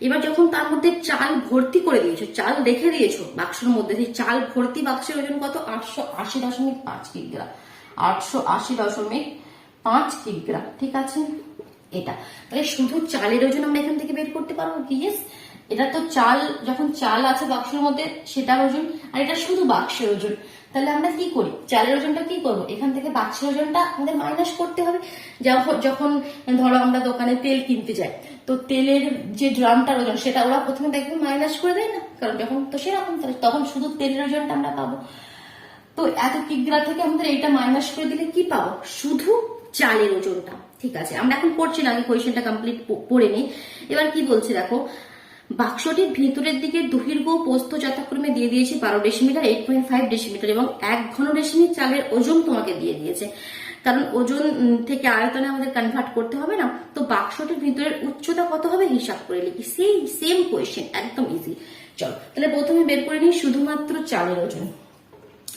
এবার যখন তার মধ্যে চাল ভর্তি করে দিয়েছো, চাল রেখে দিয়েছো বাক্সের মধ্যে, সেই চাল ভর্তি বাক্সের ওজন কত, 880.5 কিগ্রা, 880.5 কিগ্রা, ঠিক আছে। এটা তাহলে শুধু চালের ওজন আমরা এখান থেকে বের করতে পারবো কি, ইয়েস। এটা তো চাল, যখন চাল আছে বাক্সের মধ্যে সেটার ওজন, আর এটা শুধু বাক্সের ওজন। তাহলে আমরা কি করি, চালের ওজনটা কি করবো, এখান থেকে বাক্সের ওজনটা আমাদের মাইনাস করতে হবে। যখন ধরো আমরা দোকানে তেল কিনতে যাই, তো তেলের যে ড্রামটার ওজন সেটা ওরা প্রথমে দেখবে মাইনাস করে দেয় না, কারণ যখন তো সেরকম, তখন শুধু তেলের ওজনটা আমরা পাবো। তো এত কিগ্রা থেকে আমাদের এইটা মাইনাস করে দিলে কি পাবো, শুধু চালের ওজনটা, ঠিক আছে। আমরা এখন পড়ছি না, আগে কোয়েশ্চেনটা কমপ্লিট পড়ে নিই। এবার কি বলছে দেখো, বাক্সটির ভিতরের দিকে দৈর্ঘ্য প্রস্থ যথাক্রমে দিয়ে দিয়েছে 12 ডেসিমিটার, 8.5 ডেসিমিটার এবং 1 ঘন ডেসিমিটার চালের ওজন তোমাকে দিয়ে দিয়েছে। কারণ ওজন থেকে আয়তনে আমাদের কনভার্ট করতে হবে না, তো বাক্সটির ভিতরের উচ্চতা কত হবে হিসাব করে লিখি, সেই সেম কোয়েশ্চেন, একদম ইজি। চলো তাহলে প্রথমে বের করে নিই শুধুমাত্র চালের ওজন।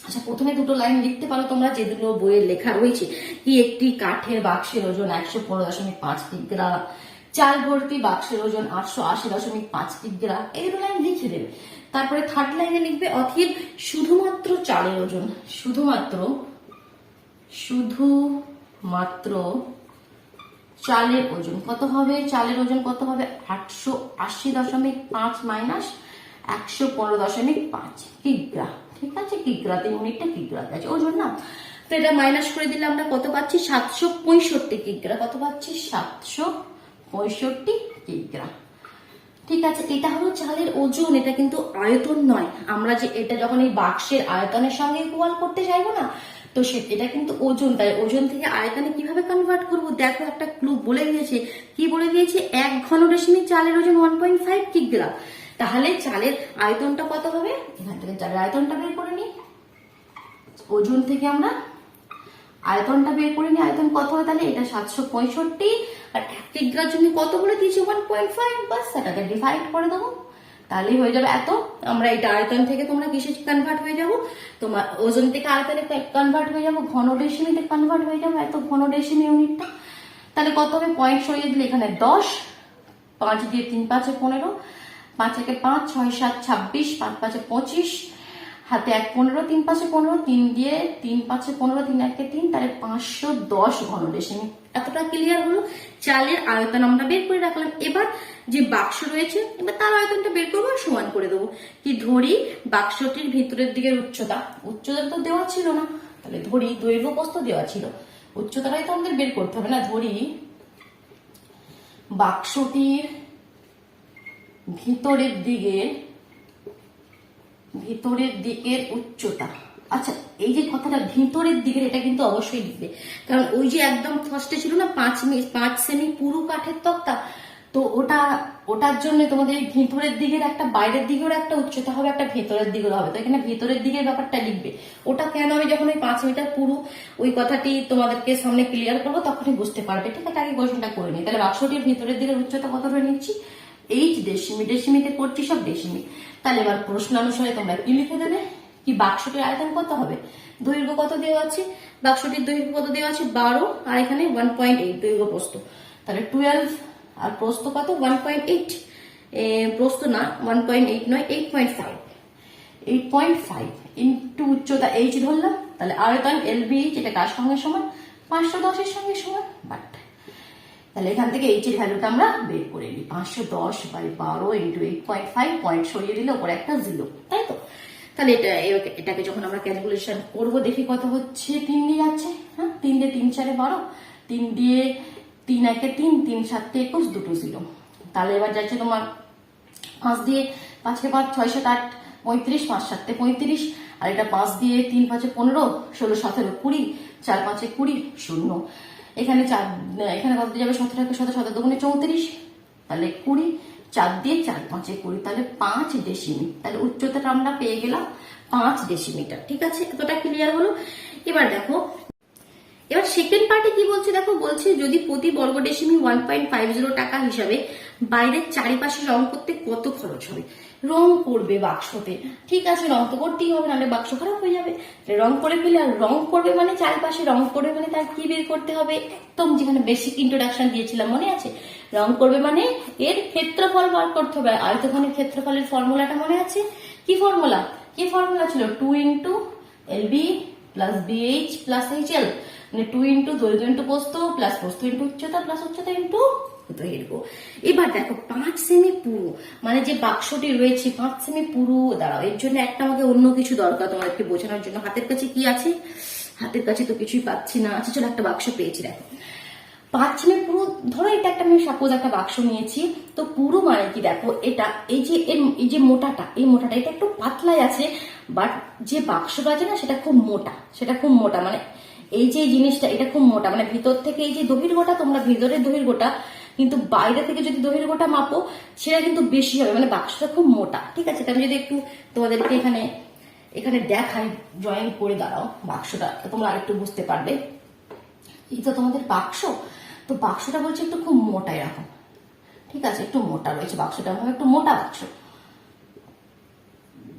আচ্ছা, প্রথমে দুটো লাইন লিখতে পারো তোমরা, যেগুলো বইয়ের লেখা রয়েছে, কি একটি কাঠের বাক্সের ওজন 115.5 কিগ্রা, চাল ভর্তি বাক্সের ওজন 880.5 কিগ্রা, এই দুটো লাইন লিখে দেবে। তারপরে থার্ড লাইনে লিখবে অথিব শুধুমাত্র চালের ওজন, শুধুমাত্র চালের ওজন কত হবে, চালের ওজন কত হবে 880.5 মাইনাস 115.5 কিগ্রা, ঠিক আছে। কিগ্রাতে ইউনিটটা কিগ্রাতে আছে, ওজন না। তো এটা মাইনাস করে দিলে আমরা কত পাচ্ছি, 765 কিগ্রা। কত পাচ্ছি, 765 কিগ্রা, ঠিক আছে। এটা হলো চালের ওজন, এটা কিন্তু আয়তন নয়। আমরা যে এটা যখন এই বাক্সের আয়তনের সঙ্গে ইকুয়াল করতে চাইবো না, তো এটা কিন্তু ওজন, তাই ওজন থেকে আয়তনে কিভাবে কনভার্ট করব, দেখো একটা ক্লু বলে দিয়েছে, কি বলে দিয়েছে, 1 ঘন ডেসিমিটার চালের ওজন 1.5 কিগ্রা। তাহলে চালের আয়তনটা কত হবে, এখান থেকে চালের আয়তনটা বের করে নিই, ওজন থেকে আমরা আয়তনটা বের করে নিই, আয়তন কত হয়, তাহলে এটা 765, আর 1 কিগ্রার জন্য কত বলে দিয়েছি 1.5, বাস সেটাকে ডিভাইড করে দেবো, তাহলেই হয়ে যাবে এত। আমরা এটা আয়তন থেকে তোমরা কিসে কনভার্ট হয়ে যাব, তোমার ওজন থেকে আয়তনে কনভার্ট হয়ে যাব, ঘন ডেসিমিতে কনভার্ট হয়ে যাবে এত ঘন ডেসিমি ইউনিটটা। তাহলে কত হবে, পয়েন্ট সরিয়ে দিলে এখানে 10, 5 দিয়ে 3 5 15, 5 একে 5, 6 7 26, 5 5 25, হাতে 1 15, 3 5 15, 3 দিয়ে 3 5 15, 3 1 3, তাহলে 510 ঘন ডেসিমি। এতটা ক্লিয়ার হলো। চালের আয়তন আমরা বের করে রাখলাম। এবার যে বাক্স রয়েছে, এবার তার আয়তনটা বের করবো আর সমান করে দেবো। কি ধরি, বাক্সটির ভিতরের দিকের উচ্চতা, উচ্চতা তো দেওয়া ছিল না, তাহলে ধরি দৈর্ঘ্য প্রস্থ দেওয়া ছিল, উচ্চতাটাই তো আমাদের বের করতে হবে না। ধরি বাক্সটির ভিতরের দিকের উচ্চতা। আচ্ছা, এই যে কথাটা ভিতরের দিকের, এটা কিন্তু অবশ্যই লিখবে, কারণ ওই যে একদম ফার্স্টে ছিল না 5 সেমি পুরু কাঠের তক্তা, তো ওটার জন্য তোমাদের ভিতরের দিকের একটা, বাইরের দিকের একটা উচ্চতা হবে, একটা ভেতরের দিকের হবে। তো এখানে ভেতরের দিকের ব্যাপারটা লিখবে। ওটা কেন আমি যখন ওই 5 মিটার পুরু ওই কথাটি তোমাদেরকে সামনে ক্লিয়ার করবো তখনই বুঝতে পারবে। ঠিক আছে, আগে কোশ্চেনটা করে নিই। তাহলে বাক্সটির ভিতরের দিকের উচ্চতা কত ধরে নিচ্ছি, 8 ডেসিমি, ডেসিমিতে করছি সব ডেসিমি। তাহলে এবার প্রশ্ন অনুসারে তোমরা কি লিখে দেবে, কি বাক্সটির আয়তন কত হবে, দৈর্ঘ্য কত দেওয়া আছে, বাক্সটির দৈর্ঘ্য কত দেওয়া আছে 12, আর এখানে 1.8 দৈর্ঘ্য প্রস্থ, তাহলে 12, আর প্রস্থ কত 1.8, প্রস্থ না 1.8 নয় 8.5, 8.5 ইন্টু উচ্চতা h ধরলাম, তাহলে আয়তন LBH, এটা কার সঙ্গে সমান, 510 এর সঙ্গে সমান। বাট তাহলে এখান থেকে h এর ভ্যালুটা আমরা বের করে নিই, 510/12 ইন্টু 8.5, পয়েন্ট সরিয়ে দিলে ওপরে একটা 0, তাই তো। তাহলে এটাকে যখন আমরা ক্যালকুলেশন করবো, দেখি কত হচ্ছে, 3 দিয়ে যাচ্ছে, হ্যাঁ 3 দিয়ে 3 4 12, 3 দিয়ে 3 1 3, 3 7 21, দুটো 0। তাহলে এবার যাচ্ছে তোমার 5 দিয়ে 5 কে 5, 6 7 8 35, 5 7 35, আর এটা 5 দিয়ে 3 5 15, 16 17 20, 4 5 20, 0। এখানে কত দিয়ে যাবে, 17 1 17, 17 2 34, তাহলে 20, 4 দিয়ে 4 5 20, তাহলে 5 ডেসিমি। তাহলে উচ্চতাটা আমরা পেয়ে গেলাম 5 ডেসিমিটার। ঠিক আছে, এতটা ক্লিয়ার হলো। এবার দেখো, এবার সেকেন্ড পার্টে কি বলছে দেখো, বলছে যদি প্রতি বর্গ ডেসিমি 1.50 টাকা হিসাবে বাইরের চারিপাশে রং করতে কত খরচ হবে। রং করবে বাক্সতে, ঠিক আছে, রং তো করতেই হবে, নাহলে বাক্স খারাপ হয়ে যাবে। রং করে ফেলে, আর রং করবে মানে চারিপাশে রং করবে মানে তার কি বের করতে হবে, একদম যেখানে বেসিক ইন্ট্রোডাকশন দিয়েছিলাম মনে আছে, রং করবে মানে এর ক্ষেত্রফল বার করতে হবে। আয়তখানের ক্ষেত্রফলের ফর্মুলাটা মনে আছে, কি ফর্মুলা ছিল, 2 into LB plus BH plus HL, মানে 2 ইন্টু দৈর্ঘ্য ইন্টু প্রস্থ প্লাস প্রস্থ ইন্টু উচ্চতা প্লাস উচ্চতা ইন্টু দৈর্ঘ্য। এবার দেখো 5 সেমি পুরু, মানে যে বাক্সটি রয়েছে 5 সেমি পুরু। দাঁড়াও, এর জন্য একটা আমাকে অন্য কিছু দরকার তোমাদেরকে বোঝানোর জন্য। হাতের কাছে কি আছে, হাতের কাছে তো কিছুই পাচ্ছি না। আচ্ছা চলো, একটা বাক্স পেয়েছি, দেখো 5 সেমি পুরু। ধরো এটা একটা, আমি সাপোজ একটা বাক্স নিয়েছি, তো পুরু মানে কি, দেখো এটা এই যে মোটাটা, এই মোটাটা এটা একটু পাতলাই আছে, বাট যে বাক্সটা আছে না সেটা খুব মোটা, মানে এই যে জিনিসটা এটা খুব মোটা, মানে ভিতর থেকে এই যে দৈর্ঘ্যটা, তোমরা ভিতরের দৈর্ঘ্যটা, কিন্তু বাইরে থেকে যদি দৈর্ঘ্যটা মাপো সেটা কিন্তু বেশি হবে, মানে বাক্সটা খুব মোটা। ঠিক আছে, আমি যদি একটু তোমাদেরকে এখানে দেখাই, জয়েন করে দাঁড়াও বাক্সটা, তোমরা আরেকটু বুঝতে পারবে। এই তো তোমাদের বাক্স, তো বাক্সটা বলছে একটু খুব মোটা এরকম, ঠিক আছে, একটু মোটা রয়েছে বাক্সটা, একটু মোটা বাক্স।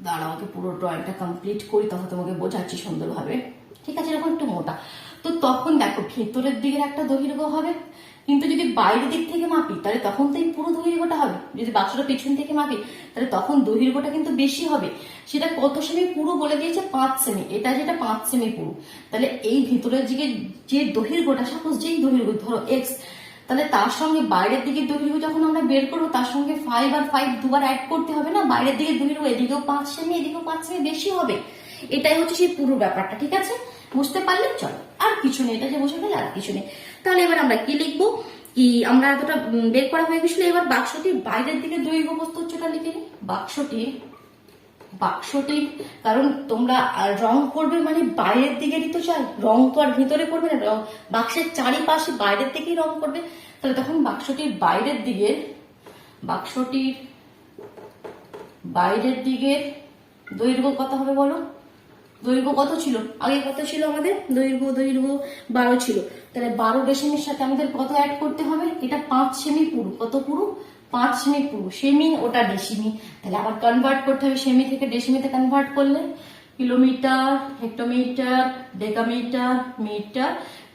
দাঁড়াও, আমাকে পুরো ড্রয়িংটা কমপ্লিট করি, তখন তোমাকে বোঝাচ্ছি সুন্দরভাবে। ঠিক আছে, এরকম একটু মোটা। তো তখন দেখো ভেতরের দিকের একটা দৈর্ঘ্য হবে, কিন্তু যদি বাইরের দিক থেকে মাপি তাহলে তখন তো এই পুরো দৈর্ঘ্যটা হবে। যদি বাক্সটা পেছন থেকে মাপি তাহলে তখন দৈর্ঘ্যটা কিন্তু বেশি হবে। সেটা কত সেমি পুরু বলে দিয়েছে, 5 সেমি। এটা যেটা 5 সেমি পুরু, তাহলে এই ভিতরের দিকে যে দৈর্ঘ্যটা, সাপোজ যেই দৈর্ঘ্য ধরো x, তাহলে তার সঙ্গে বাইরের দিকে দৈর্ঘ্য যখন আমরা বের করবো তার সঙ্গে 5 আর 5 দুবার অ্যাড করতে হবে না। বাইরের দিকে দৈর্ঘ্য এদিকেও 5 সেমি, এদিকেও 5 সেমি বেশি হবে। এটাই হচ্ছে সেই পুরো ব্যাপারটা। ঠিক আছে, বুঝতে পারলে চলো, আর কিছু নেই, এটা যে বুঝে গেলে আর কিছু নেই। তাহলে এবার আমরা কি লিখবো, কি আমরা এতটা বের করা হয়ে গেছিল। এবার বাক্সটির বাইরের দিকে দৈর্ঘ্য প্রস্থ উচ্চতা লিখে নিই। বাক্সটির কারণ তোমরা রং করবে মানে বাইরের দিকেরই তো চাই, রং তো আর ভিতরে করবে না, রং বাক্সের চারিপাশে বাইরের দিকেই রং করবে। তাহলে তখন বাক্সটির বাইরের দৈর্ঘ্য কত হবে বলো, দৈর্ঘ্য কত ছিল আগে, কত ছিল আমাদের দৈর্ঘ্য 12 ছিল। তাহলে 12 ডেসিমির সাথে আমাদের কত অ্যাড করতে হবে, এটা 5 সেমি পুরু, কত পুরু 5 সেমি পুরো, সেমি ওটা ডেসিমি, তাহলে আবার কনভার্ট করতে হবে, সেমি থেকে ডেসিমিতে কনভার্ট করলে kilometre, hectometre, decametre, metre,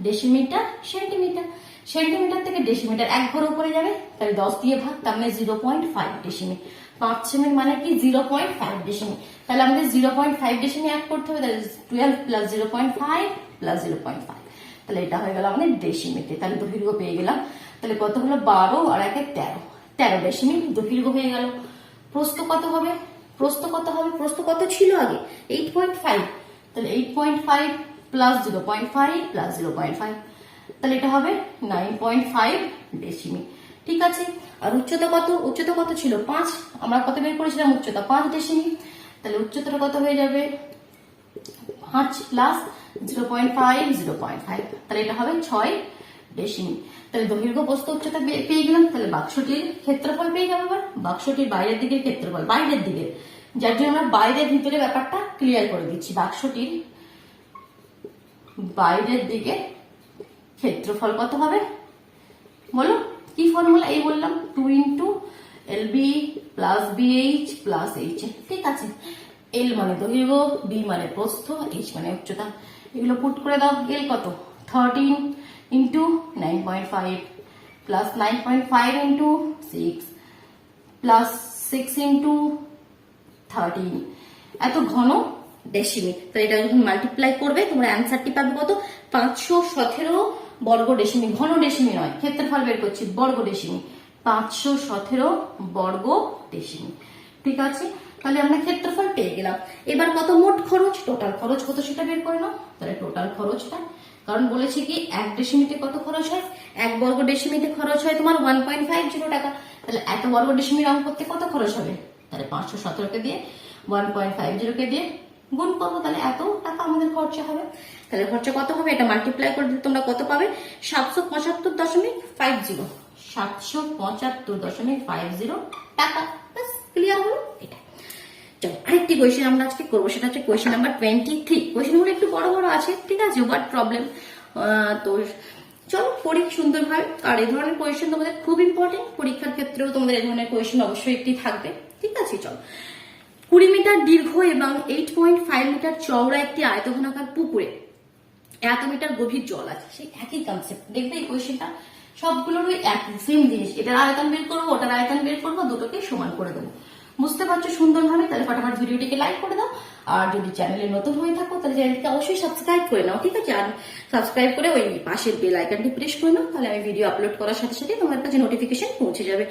decimetre, centimetre. Centimetre থেকে ডেসিমিটার এক ঘর উপরে যাবে, তাহলে 10 দিয়ে ভাগ, তার মানে 0.5 ডেসিমি। 5 সেমি মানে কি 0.5 ডেসিমি, তাহলে আমাদের 0.5 ডেসিমি অ্যাড করতে হবে, তাহলে 12 প্লাস 0.5 প্লাস 0.5, তাহলে এটা হয়ে গেল আমাদের ডেসিমিতে। তাহলে দৈর্ঘ্য পেয়ে গেলাম, তাহলে কত হলো 12 আর 1 13, 13 ডেসিমি দৈর্ঘ্য হয়ে গেল। প্রস্থ কত হবে, প্রস্থ কত হবে, প্রস্থ কত ছিল আগে 8.5, তাহলে 8.5 প্লাস 0.5 প্লাস 0.5, তাহলে এটা হবে 9.5 ডেসিমি। ঠিক আছে, আর উচ্চতা কত, উচ্চতা কত ছিল 5, আমরা কত বের করেছিলাম উচ্চতা 5 ডেসিমি, তাহলে উচ্চতাটা কত হয়ে যাবে 5 প্লাস 0.5 0.5, তাহলে এটা হবে 6 ডেসিমি। তাহলে দৈর্ঘ্য প্রস্থ উচ্চতা পেয়ে গেলাম, তাহলে বাক্সটির ক্ষেত্রফল পেয়ে যাবো। এবার বাক্সটির বাইরের দিকের ক্ষেত্রফল, বাইরের দিকে, যার জন্য আমরা বাইরের ভিতরে ব্যাপারটা ক্লিয়ার করে দিচ্ছি। বাক্সটির বাইরের দিকে ক্ষেত্রফল কত হবে বলো, কি ফর্মুলা, এই বললাম 2 into LB plus BH plus H। ঠিক আছে, L মানে দৈর্ঘ্য, B মানে প্রস্থ, H মানে উচ্চতা, এগুলো পুট করে দাও। L কত 13 into 9.5 plus 9.5 into 6 plus 6 into 13, এত ঘন ডেসিমি। তাহলে এটা যখন মাল্টিপ্লাই করবে তোমরা অ্যান্সারটি পাবে কত 517 বর্গ ডেসিমি, ঘন ডেসিমি নয়, ক্ষেত্রফল বের করছি বর্গ ডেসিমি, 517 বর্গ ডেসিমি। ঠিক আছে, তাহলে আমরা ক্ষেত্রফল পেয়ে গেলাম। এবার কত মোট খরচ, টোটাল খরচ কত সেটা বের করে নাও। তাহলে টোটাল খরচটা, কারণ বলেছি কি 1 ডেসিমিতে কত খরচ হয়, 1 বর্গ ডেসিমিতে খরচ হয় তোমার 1.50 টাকা, তাহলে 1 বর্গ ডেসিমি রং করতে কত খরচ হবে, তাহলে 517কে দিয়ে 1.50কে দিয়ে গুণ করবো, তাহলে এত টাকা আমাদের খরচা হবে। তাহলে খরচা কত হবে, এটা মাল্টিপ্লাই করে দিলে তোমরা কত পাবে 775.50, 775.50 টাকা। বাস ক্লিয়ার হলো এটা। চলো আরেকটি কোয়েশ্চেন আমরা আজকে করবো, সেটা হচ্ছে কোয়েশ্চেন নাম্বার 23। কোয়েশ্চেন গুলো একটু বড় বড় আছে, ঠিক আছে, বাট প্রবলেম তো চলো পড়ি সুন্দরভাবে। আর এই ধরনের কোয়েশ্চেন তোমাদের খুব ইম্পর্টেন্ট, পরীক্ষার ক্ষেত্রেও তোমাদের এই ধরনের কোয়েশ্চেন অবশ্যই একটি থাকবে। ঠিক আছে, চলো 20 মিটার দীর্ঘ এবং 8.5 মিটার চওড়া একটি আয়তঘনাকার পুকুরে এত মিটার গভীর জল আছে, সেই একই কনসেপ্ট। দেখবে এই কোয়েশ্চেনটা সবগুলোরই একই সেম জিনিস, এটার আয়তন বের করবো, ওটার আয়তন বের করবো, দুটোকে সমান করে দেবো। বুঝতে পারছো সুন্দরভাবে? তাহলে ফটাফট ভিডিওটিকে লাইক করে দাও, আর যদি চ্যানেলে নতুন হয়ে থাকো তাহলে চ্যানেলটিকে অবশ্যই সাবস্ক্রাইব করে নাও। ঠিক আছে, আর সাবস্ক্রাইব করে ওই পাশের বেল আইকনটি প্রেস করে নাও, তাহলে আমি ভিডিও আপলোড করার সাথে সাথে তোমার কাছে নোটিফিকেশন পৌঁছে যাবে।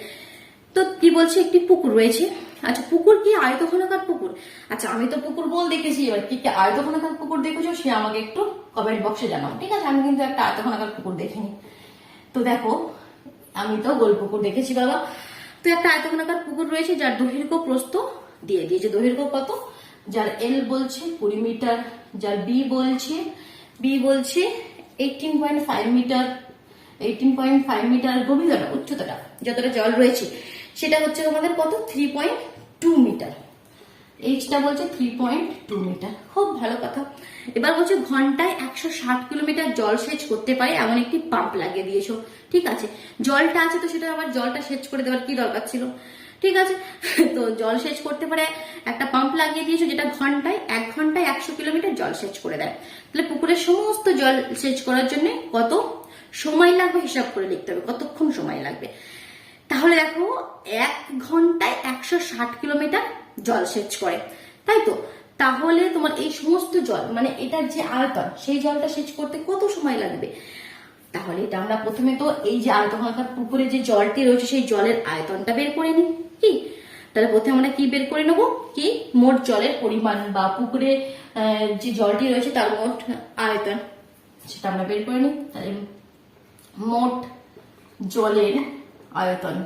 তো কি বলছে, একটি পুকুর রয়েছে। আচ্ছা পুকুর কি আয়তঘনাকার পুকুর? আচ্ছা আমি তো পুকুর বল দেখেছি, এবার কি কি আয়তঘনাকার পুকুর দেখেছো সে আমাকে একটু কমেন্ট বক্সে জানাও। ঠিক আছে, আমি কিন্তু একটা আয়তঘনাকার পুকুর দেখিনি। তো দেখো আমি তো গোল পুকুর দেখেছি বাবা। তো একটা আয়তঘনাকার পুকুর রয়েছে যার দৈর্ঘ্য প্রস্থ দিয়ে দিয়েছে। দৈর্ঘ্য কত, যার L বলছে 20 মিটার, যার B বলছে 18.5 মিটার, 18.5 মিটার গভীরতা, উচ্চতাটা যতটা জল রয়েছে সেটা হচ্ছে তোমাদের কত 3.2 মিটার, এইচটা বলছে 3.2 মিটার। খুব ভালো কথা। এবার বলছে ঘন্টায় 160 কিলোমিটার জল সেচ করতে পারে এমন একটি পাম্প লাগিয়ে দিয়েছো। ঠিক আছে, জলটা আছে তো সেটা আবার জলটা সেচ করে দেওয়ার কি দরকার ছিল? ঠিক আছে, তো জল সেচ করতে পারে একটা পাম্প লাগিয়ে দিয়েছো যেটা ঘন্টায় 1 ঘন্টায় 100 কিলোমিটার জল সেচ করে দেয়। তাহলে পুকুরের সমস্ত জল সেচ করার জন্য কত সময় লাগবে হিসাব করে লিখতে হবে, কতক্ষণ সময় লাগবে। তাহলে দেখো 1 ঘন্টায় 160 কিলোমিটার জল সেচ করে, তাই তো? তাহলে তোমার এই সমস্ত জল মানে এটার যে আয়তন সেই জলটা সেচ করতে কত সময় লাগবে? তাহলে এটা আমরা প্রথমে তো এই যে আয়তঘনাকার পুকুরে যে জলটি রয়েছে সেই জলের আয়তনটা বের করে নিই। কি তাহলে প্রথমে আমরা কি বের করে নেবো, কি মোট জলের পরিমাণ বা পুকুরে যে জলটি রয়েছে তার মোট আয়তন সেটা আমরা বের করে নিই। তাহলে মোট জলের আয়তন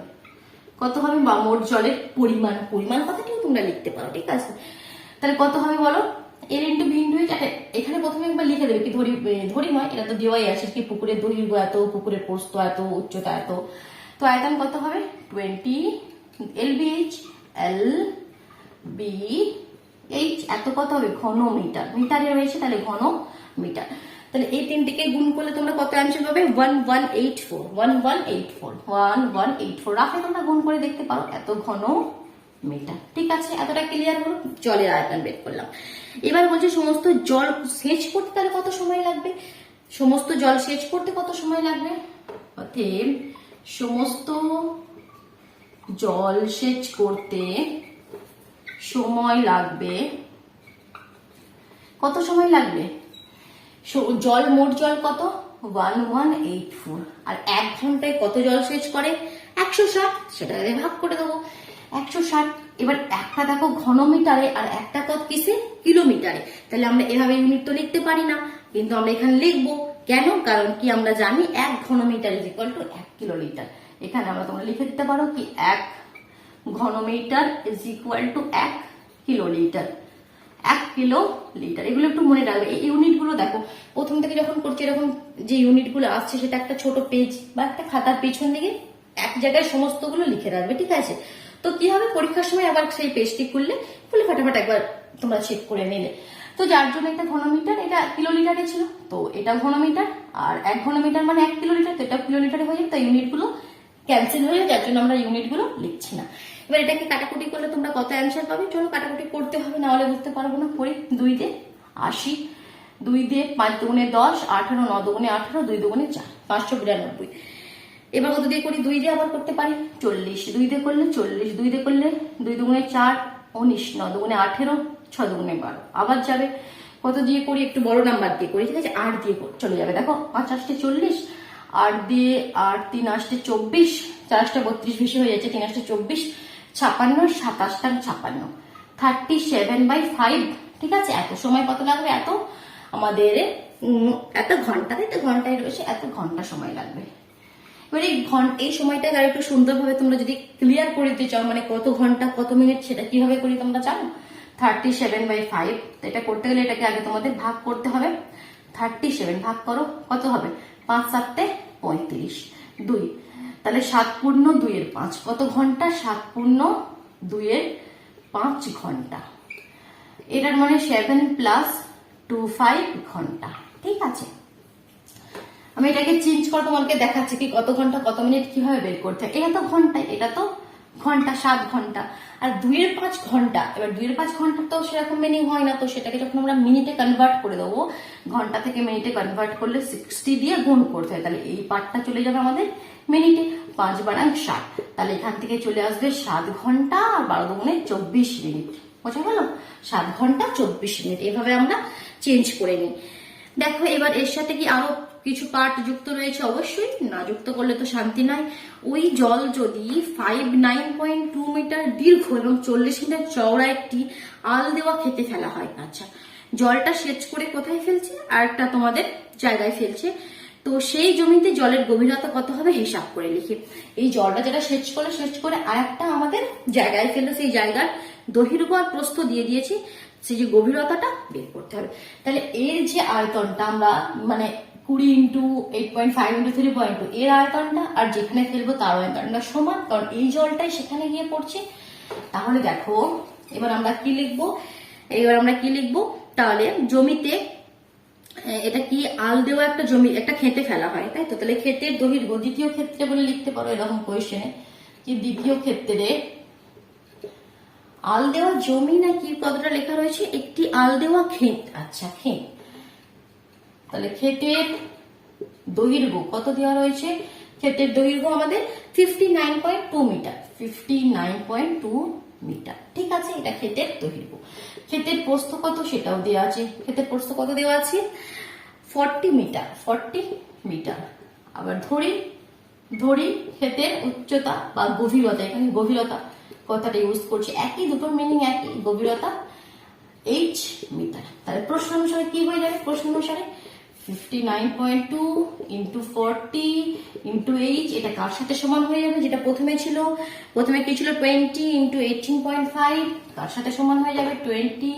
কত হবে, বা মোট জলের পরিমাণ, পরিমাণ কথাটিও তোমরা লিখতে পারো। ঠিক আছে, তাহলে কত হবে বলো, L into B into H। এখানে প্রথমে একবার লিখে দেবে, কি ধরি নয়, এটা তো দেওয়াই আছে কি পুকুরের দৈর্ঘ্য এত, পুকুরের প্রস্থ এত, উচ্চতা এত। তো আয়তন কত হবে 20 LBH, LBH এত কত হবে ঘন মিটার, মিটারে রয়েছে তাহলে ঘন মিটার। তাহলে এই তিনটিকে গুণ করলে তোমরা কত অ্যান্সার পাবে? 1184, 1184, 1184। রাফে তোমরা গুণ করে দেখতে পারো, এত ঘন মিটার। ঠিক আছে, এতটা ক্লিয়ার হলো? জলের আয়তন বের করলাম। এবার বলছে সমস্ত জল সেচ করতে তাহলে কত সময় লাগবে? সমস্ত জল সেচ করতে কত সময় লাগবে? অতএব সমস্ত জল সেচ করতে সময় লাগবে, কত সময় লাগবে? জল, মোট জল কত? 1184। আর 1 ঘন্টায় কত জল সেচ করে? 160। সেটা ভাগ করে দেবো 160। এবার একটা দেখো ঘনমিটারে আর একটা কত কিসে? কিলোমিটারে। তাহলে আমরা এভাবে ইউনিট তো লিখতে পারি না, কিন্তু আমরা এখানে লিখবো। কেন? কারণ কি আমরা জানি 1 ঘনমিটার ইজ ইকুয়াল টু 1 কিলোলিটার। এখানে আমরা তোমরা লিখে দিতে পারো কি 1 ঘনমিটার is equal to 1 kilolitre. 1 kilolitre, এগুলো একটু মনে রাখবে। এই ইউনিট গুলো দেখো প্রথম থেকে যখন করছি এরকম যে ইউনিট গুলো আসছে সেটা একটা ছোট পেজ বা একটা খাতার পেছন দিকে এক জায়গায় সমস্তগুলো লিখে রাখবে। ঠিক আছে, তো কি হবে পরীক্ষার সময় আবার সেই পেজটি খুললে ফটাফট একবার তোমরা চেক করে নিলে। তো যার জন্য এটা ঘনমিটার, এটা কিলোলিটারে ছিল, তো এটা ঘনমিটার, আর 1 ঘনমিটার মানে 1 কিলোলিটার, তো এটা কিলোলিটারে হয়ে যাবে। তাই ইউনিট গুলো ক্যান্সেল হয়ে যায়, যার জন্য আমরা ইউনিট গুলো লিখছি না। এবার এটাকে কাটাকুটি করলে তোমরা কত অ্যান্সার পাবে? চলো কাটাকুটি করতে হবে, না হলে বুঝতে পারবো না। করি 2 দিয়ে 80, 2 দিয়ে 5 দুগুণে 10, 18, 9 দুগুণে 18, 2 দুগুণে 4, 592। এবার কত দিয়ে করি? 2 দিয়ে আবার করতে পারি 40, 2 দিয়ে করলে 40, 2 দিয়ে করলে 2 দুগুণে 4, 19, 9 দুগুণে 18, 6 দুগুণে 12। আবার যাবে কত দিয়ে করি? একটু বড় নাম্বার দিয়ে করি। ঠিক আছে, 8 দিয়ে চলে যাবে। দেখো 5 8 40, 8 দিয়ে 8 3 8 24, 4 8 32 বেশি হয়ে যাচ্ছে, 3 8 24, 56, 27 56, 37/5। ঠিক আছে, এত সময় কত লাগবে? এত আমাদের এত ঘন্টা, তাই তো ঘন্টায় রয়েছে, এত ঘন্টা সময় লাগবে। এবার এই সময়টাকে আর একটু সুন্দরভাবে তোমরা যদি ক্লিয়ার করে দিতে চাও, মানে কত ঘন্টা কত মিনিট সেটা কিভাবে করি তোমরা জানো? 37/5। এটা করতে গেলে এটাকে আগে তোমাদের ভাগ করতে হবে। 37 ভাগ করো, কত হবে? 5 7 35, 2। তাহলে 7 পূর্ণ 2 এর 5 কত ঘন্টা? 7 পূর্ণ 2 এর 5 ঘন্টা। এটার মানে 7 + 2 5 ঘন্টা। ঠিক আছে, আমি এটাকে চেঞ্জ করে তোমাকে দেখাচ্ছি কি কত ঘন্টা কত মিনিট কিভাবে বের করতে হয়। এটা তো ঘন্টায়, এটা তো ঘন্টা, 7 ঘন্টা। আর 2 এর 5 ঘন্টা, এবার 2 এর 5 ঘন্টা তো সেরকম মিনিং হয় না, তো সেটাকে যখন আমরা মিনিটে কনভার্ট করে দেবো, ঘন্টা থেকে মিনিটে কনভার্ট করলে 60 দিয়ে গুণ করতে হয়। তাহলে এই পার্টটা চলে যাবে আমাদের মিনিটে, 5 বারাং 7। তাহলে এখান থেকে চলে আসবে 7 ঘন্টা আর 12 দুগুণে 24 মিনিট। বোঝা গেল? 7 ঘন্টা 24 মিনিট। এভাবে আমরা চেঞ্জ করে নিই। দেখো এবার এর সাথে কি আরো কিছু পার্ট যুক্ত রয়েছে? অবশ্যই, না যুক্ত করলে তো শান্তি নাই। ওই জল যদি 59.2 মিটার দীর্ঘ এবং 40 মিটার চওড়া একটি আল দেওয়া খেতে ফেলা হয়। আচ্ছা, জলটা সেচ করে কোথায় ফেলছে? আর একটা তোমাদের জায়গায় ফেলছে, তো সেই জমিতে জলের গভীরতা কত হবে হিসাব করে লিখি। এই জলটা যেটা সেচ করে আর একটা আমাদের জায়গায় ফেললো, সেই জায়গার দৈর্ঘ্য আর প্রস্থ দিয়ে দিয়েছি, সেই যে গভীরতাটা বের করতে হবে। তাহলে এর যে আয়তনটা আমরা মানে 20 × 8.5 × 3.2 এর আয়তনটা আর যেখানে ফেলবো তার আয়তনটা সমান, কারণ এই জলটাই সেখানে গিয়ে পড়ছে। তাহলে দেখো এবার আমরা কি লিখবো? তাহলে জমিতে, এটা কি আল দেওয়া একটা জমি, একটা খেতে ফেলা হয়, তাই তো? তাহলে ক্ষেতের দৈর্ঘ্য, দ্বিতীয় ক্ষেত্রে বলে লিখতে পারো এরকম কোয়েশ্চেনে কি দ্বিতীয় ক্ষেত্রে আল দেওয়া জমি নাকি কতটা লেখা রয়েছে? একটি আল দেওয়া ক্ষেত। আচ্ছা, ক্ষেত। তাহলে ক্ষেতের দৈর্ঘ্য কত দেওয়া রয়েছে? ক্ষেতের দৈর্ঘ্য আমাদের 59.2 মিটার, 59.2 মিটার। ঠিক আছে, এটা ক্ষেতের দৈর্ঘ্য। ক্ষেতের প্রস্থ কত সেটাও দেওয়া আছে। ক্ষেতের প্রস্থ কত দেওয়া আছে? 40 মিটার, 40 মিটার। আবার ধরি ক্ষেতের উচ্চতা বা গভীরতা, এখানে গভীরতা কথাটা ইউজ করছি, একই, দুটোর মিনিং একই, গভীরতা h মিটার। তাহলে প্রশ্ন অনুসারে কি হয়ে যাবে? প্রশ্ন অনুসারে 59.2 × 40 × h, এটা কার সাথে সমান হয়ে যাবে? যেটা প্রথমে কি ছিল 20 × 18.5, কার সাথে সমান হয়ে যাবে? 20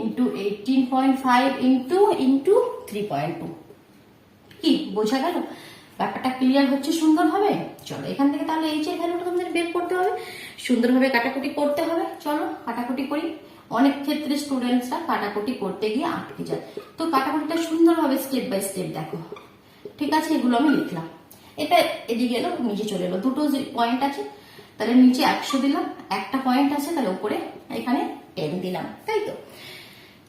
× 18.5 × 3.2। কি বোঝা গেল? ব্যাপারটা ক্লিয়ার হচ্ছে সুন্দরভাবে? চলো এখান থেকে তাহলে এইচ এর ভ্যালুটা তোমাদের বের করতে হবে, সুন্দরভাবে কাটাকুটি করতে হবে। চলো কাটাকুটি করি। অনেক ক্ষেত্রে স্টুডেন্টসরা কাটাকুটি করতে গিয়ে আটকে যায়। তো কাটাকুটিটা সুন্দরভাবে স্টেপ বাই স্টেপ দেখো, ঠিক আছে? এগুলো আমি লিখলাম, এটা এদিকে এলো, নিচে চলে এলো, দুটো পয়েন্ট আছে তাহলে নিচে 100 দিলাম, একটা পয়েন্ট আছে তাহলে উপরে এখানে 10 দিলাম, তাই তো?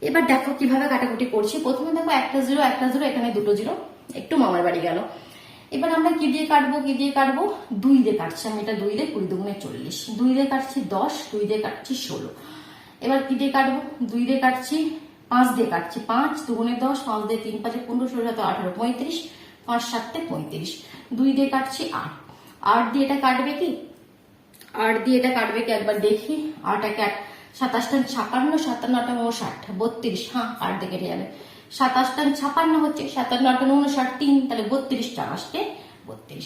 এবার দেখো কিভাবে কাটাকুটি করছি। প্রথমে দেখো একটা জিরো এখানে দুটো জিরো, একটু মামার বাড়ি গেল। এবার আমরা কি দিয়ে কাটবো, 2 দিয়ে কাটছি আমি, এটা 2 দিয়ে 20 দুগুণে 40, 2 দিয়ে কাটছি 10, 2 দিয়ে কাটছি 16। এবার কি দিয়ে কাটবো, 2 দিয়ে কাটছি, 5 দিয়ে কাটছি, 5 দুগুণে 10, 5 দিয়ে 3 5 15 16 17 18 35, 5 7 35, 2 দিয়ে কাটছি 8, 8 দিয়ে এটা কাটবে কি, 8 দিয়ে এটা কাটবে কি একবার দেখি, 8 একে 8, 27 টান 56, 57 8 59, 32, হ্যাঁ 8 দিয়ে কেটে যাবে, 27 টান 56 হচ্ছে, 57 8 59 3, তাহলে 32 টান আসছে 32।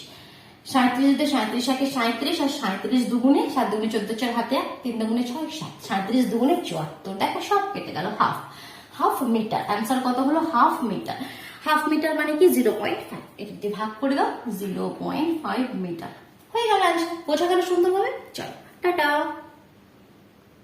37 দিয়ে 37 একে 37, আর 37 দুগুণে 7 দুগুণে 14, 4 হাতে 3 দুগুণে 6 7, 37 দুগুণে 74, দেখো সব কেটে গেল, হাফ মিটার। অ্যান্সার কত হলো, হাফ মিটার। হাফ মিটার মানে কি 0.5, এটা দিয়ে ভাগ করে দাও, 0.5 মিটার হয়ে গেল অ্যান্সার। বোঝা গেল সুন্দরভাবে? চলো টাটা।